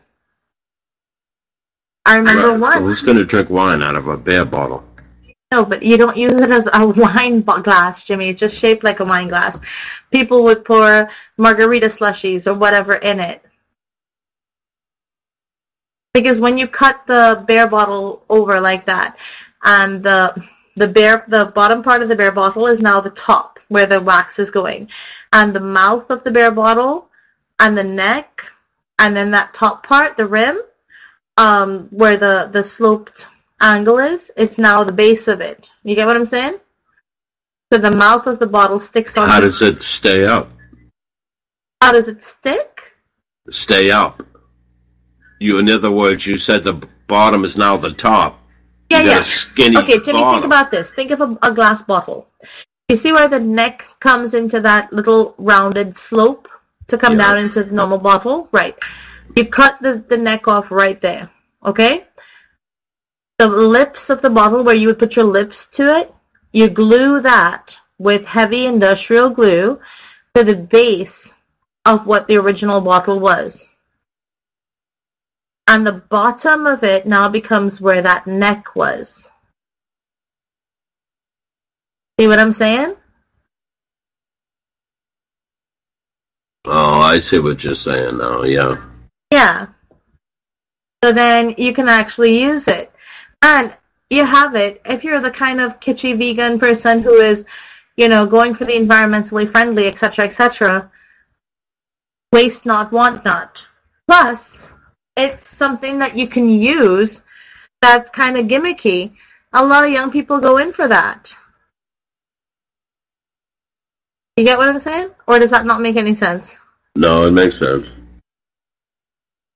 I remember one. So who's going to drink wine out of a beer bottle? No, but you don't use it as a wine glass, Jimmy. It's just shaped like a wine glass. People would pour margarita slushies or whatever in it. Because when you cut the beer bottle over like that, and the bottom part of the beer bottle is now the top, where the wax is going, and the mouth of the beer bottle, and the neck, and then that top part, the rim, where the sloped angle is, it's now the base of it. You get what I'm saying? So the mouth of the bottle sticks on. How does it stay up? How does it stick? Stay up. In other words, you said the bottom is now the top. Yeah, you got a skinny Okay, Jimmy, bottom. think about this. Think of a glass bottle. You see where the neck comes into that little rounded slope to come down into the normal bottle? Right. You cut the neck off right there. Okay? The lips of the bottle, where you would put your lips to it, you glue that with heavy industrial glue to the base of what the original bottle was. And the bottom of it now becomes where that neck was. See what I'm saying? Oh, I see what you're saying now, yeah. Yeah. So then you can actually use it. And you have it. If you're the kind of kitschy vegan person who is, going for the environmentally friendly, etc., waste not, want not. Plus, it's something that you can use that's kind of gimmicky. A lot of young people go in for that. You get what I'm saying? Or does that not make any sense? No, it makes sense.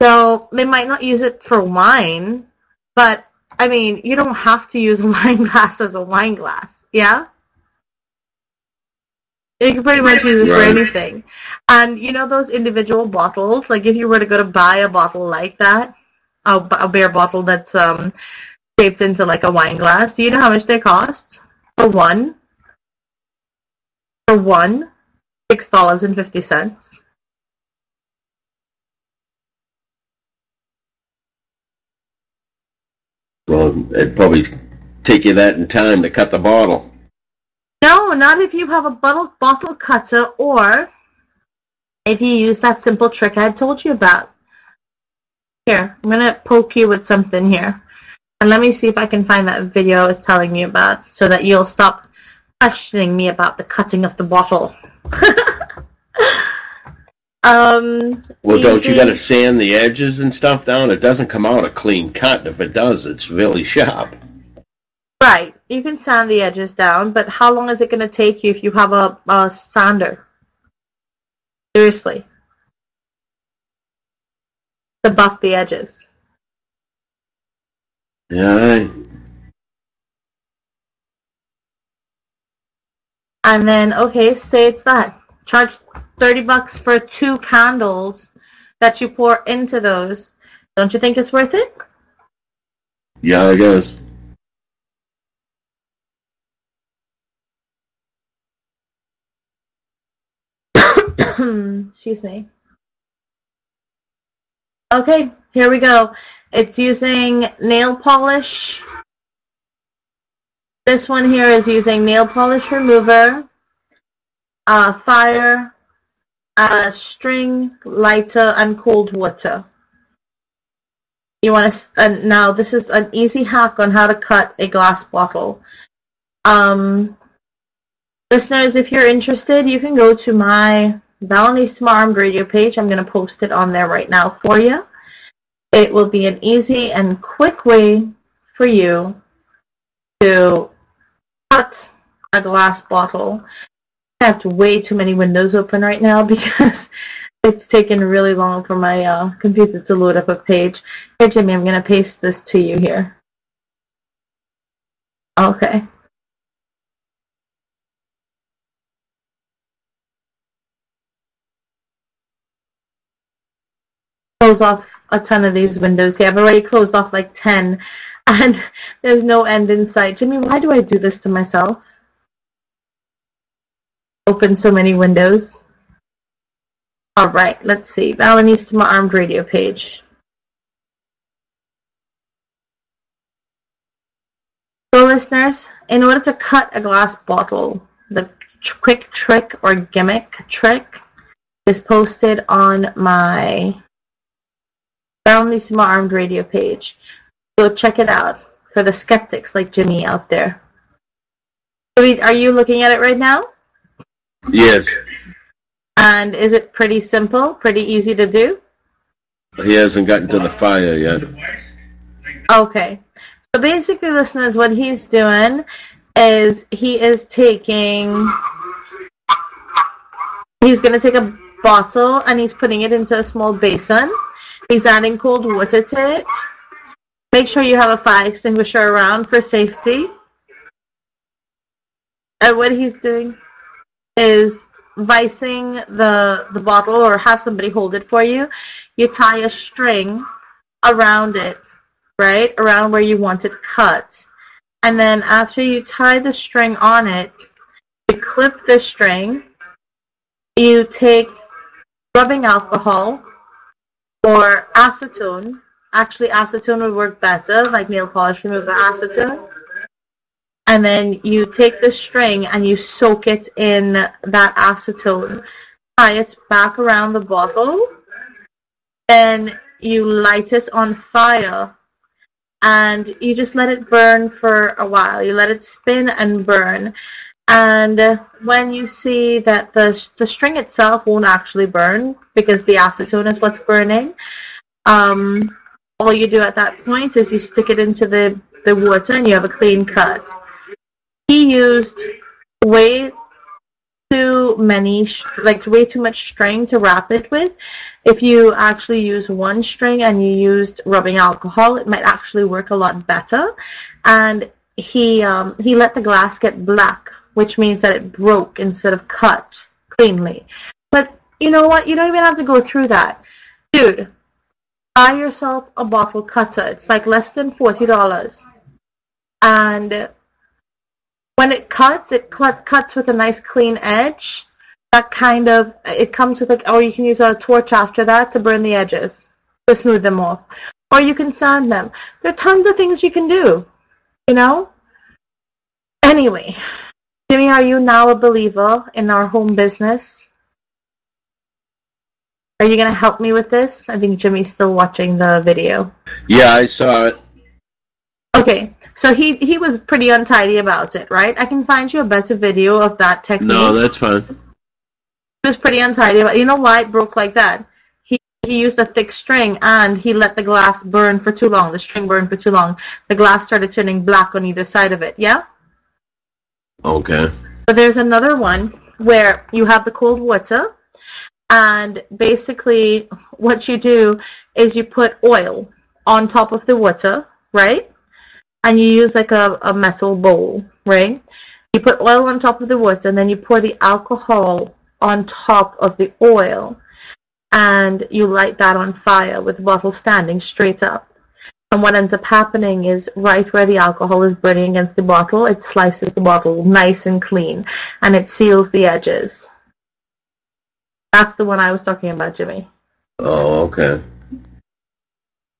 So they might not use it for wine, but I mean, you don't have to use a wine glass as a wine glass, yeah? You can pretty much use it for anything. And those individual bottles, like if you were to go to buy a bottle like that, a beer bottle that's shaped into like a wine glass, do you know how much they cost? For one, $6.50. Well, it'd probably take you that in time to cut the bottle. No, not if you have a bottle cutter, or if you use that simple trick I told you about. Here, I'm going to poke you with something here. And let me see if I can find that video I was telling you about, so that you'll stop questioning me about the cutting of the bottle. Well, don't you got to sand the edges and stuff down? It doesn't come out a clean cut. If it does, it's really sharp. Right. You can sand the edges down, but how long is it going to take you if you have a sander? Seriously. To buff the edges. Yeah. And then, okay, say it's that. Charge $30 for 2 candles that you pour into those. Don't you think it's worth it? Yeah, I guess. Excuse me. Okay, here we go. It's using nail polish. This one here is using nail polish remover, fire, string, lighter, and cold water. You want to now. This is an easy hack on how to cut a glass bottle. Listeners, if you're interested, you can go to my Balinese Armed Radio page. I'm going to post it on there right now for you. It will be an easy and quick way for you to cut a glass bottle. I have way too many windows open right now because it's taken really long for my computer to load up a page. Here, Jimmy, I'm going to paste this to you here. Okay. Close off a ton of these windows here. I've already closed off like 10 and there's no end in sight. Jimmy, why do I do this to myself? Open so many windows. Alright, let's see. Balinese Armed Radio page. So listeners, in order to cut a glass bottle, the quick trick or gimmick trick is posted on my Balinese Armed Radio page. Go check it out for the skeptics like Jimmy out there. Are you looking at it right now? Yes. And is it pretty simple, pretty easy to do? He hasn't gotten to the fire yet. Okay. So basically, listeners, what he's doing is he's going to take a bottle and he's putting it into a small basin. He's adding cold water to it. Make sure you have a fire extinguisher around for safety. And what he's doing is vicing the bottle, or have somebody hold it for you. You tie a string around it, right? Around where you want it cut. And then after you tie the string on it, you clip the string. You take rubbing alcohol or acetone. Actually, acetone would work better, like nail polish remover acetone. And then you take the string and you soak it in that acetone. Tie it back around the bottle. Then you light it on fire. And you just let it burn for a while. You let it spin and burn. And when you see that the string itself won't actually burn, because the acetone is what's burning, all you do at that point is you stick it into the water and you have a clean cut. He used way too much string to wrap it with. If you actually use one string and you used rubbing alcohol, it might actually work a lot better. And he let the glass get black, which means that it broke instead of cut cleanly. But you know what? You don't even have to go through that. Dude, buy yourself a bottle cutter. It's like less than $40. And when it cuts with a nice clean edge. It comes with or you can use a torch after that to burn the edges, to smooth them off. Or you can sand them. There are tons of things you can do, you know? Anyway, Jimmy, are you now a believer in our home business? Are you going to help me with this? I think Jimmy's still watching the video. Yeah, I saw it. Okay, so he was pretty untidy about it, right? I can find you a better video of that technique. No, that's fine. He was pretty untidy about it. You know why it broke like that? He he used a thick string and he let the glass burn for too long. The string burned for too long. The glass started turning black on either side of it. Yeah? Okay. But there's another one where you have the cold water, and basically what you do is you put oil on top of the water, right? And you use like a metal bowl, right? You put oil on top of the water, and then you pour the alcohol on top of the oil, and you light that on fire with the bottle standing straight up. And what ends up happening is right where the alcohol is burning against the bottle, it slices the bottle nice and clean, and it seals the edges. That's the one I was talking about, Jimmy. Oh, okay.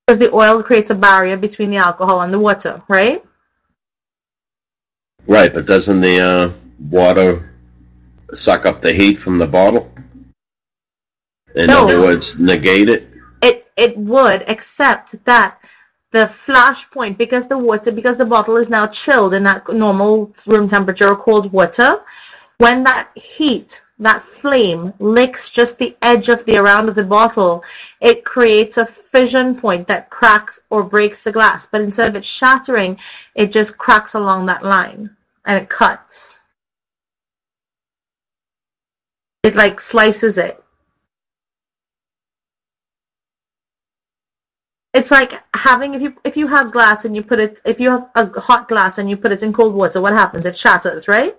Because the oil creates a barrier between the alcohol and the water, right? Right, but doesn't the water suck up the heat from the bottle? In other words, negate it? It would, except that the flash point, because the bottle is now chilled in that normal room temperature or cold water, when that heat, that flame licks just the edge of the around of the bottle, it creates a fission point that cracks or breaks the glass. But instead of it shattering, it just cracks along that line and it cuts. It like slices it. It's like having, if you have glass and you put it, if you have a hot glass and you put it in cold water, what happens? It shatters, right?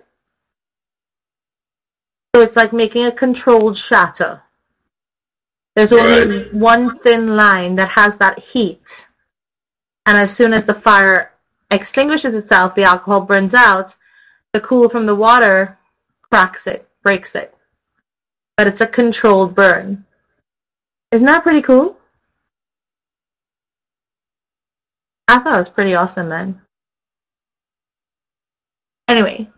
So it's like making a controlled shatter. There's only one thin line that has that heat. And as soon as the fire extinguishes itself, the alcohol burns out, the cool from the water cracks it, breaks it. But it's a controlled burn. Isn't that pretty cool? I thought it was pretty awesome, man. Anyway,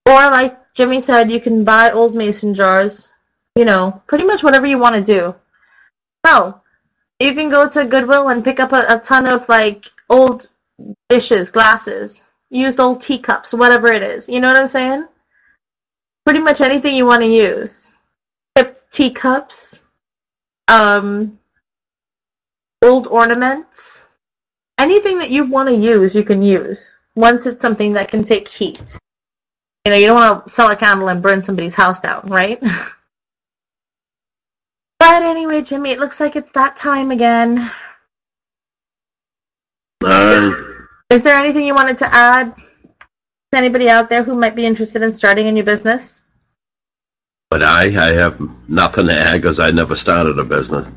or like Jimmy said, you can buy old mason jars. You know, pretty much whatever you want to do. Well, you can go to Goodwill and pick up a ton of like old dishes, glasses, used old teacups, whatever it is. You know what I'm saying? Pretty much anything you want to use. Teacups, old ornaments. Anything that you want to use, you can use. Once it's something that can take heat. You know, you don't want to sell a candle and burn somebody's house down, right? But anyway, Jimmy, it looks like it's that time again. Is there anything you wanted to add to anybody out there who might be interested in starting a new business? But I have nothing to add because I never started a business.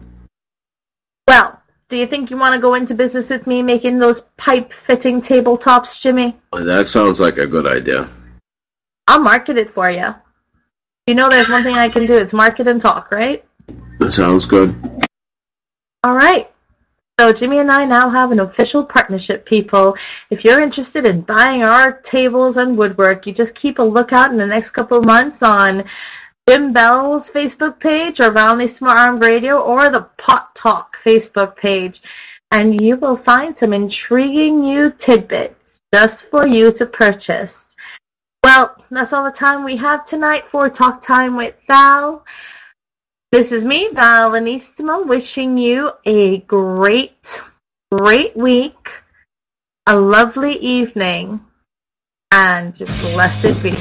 Well, do you think you want to go into business with me making those pipe-fitting tabletops, Jimmy? That sounds like a good idea. I'll market it for you. You know there's one thing I can do. It's market and talk, right? That sounds good. All right. So Jimmy and I now have an official partnership, people. If you're interested in buying our tables and woodwork, you just keep a lookout in the next couple of months on Jim Bell's Facebook page or Roundly Smart Armed Radio or the Pot Talk Facebook page. And you will find some intriguing new tidbits just for you to purchase. Well, that's all the time we have tonight for Talk Time with Val. This is me, Val Lanissimo, wishing you a great week, a lovely evening, and blessed be.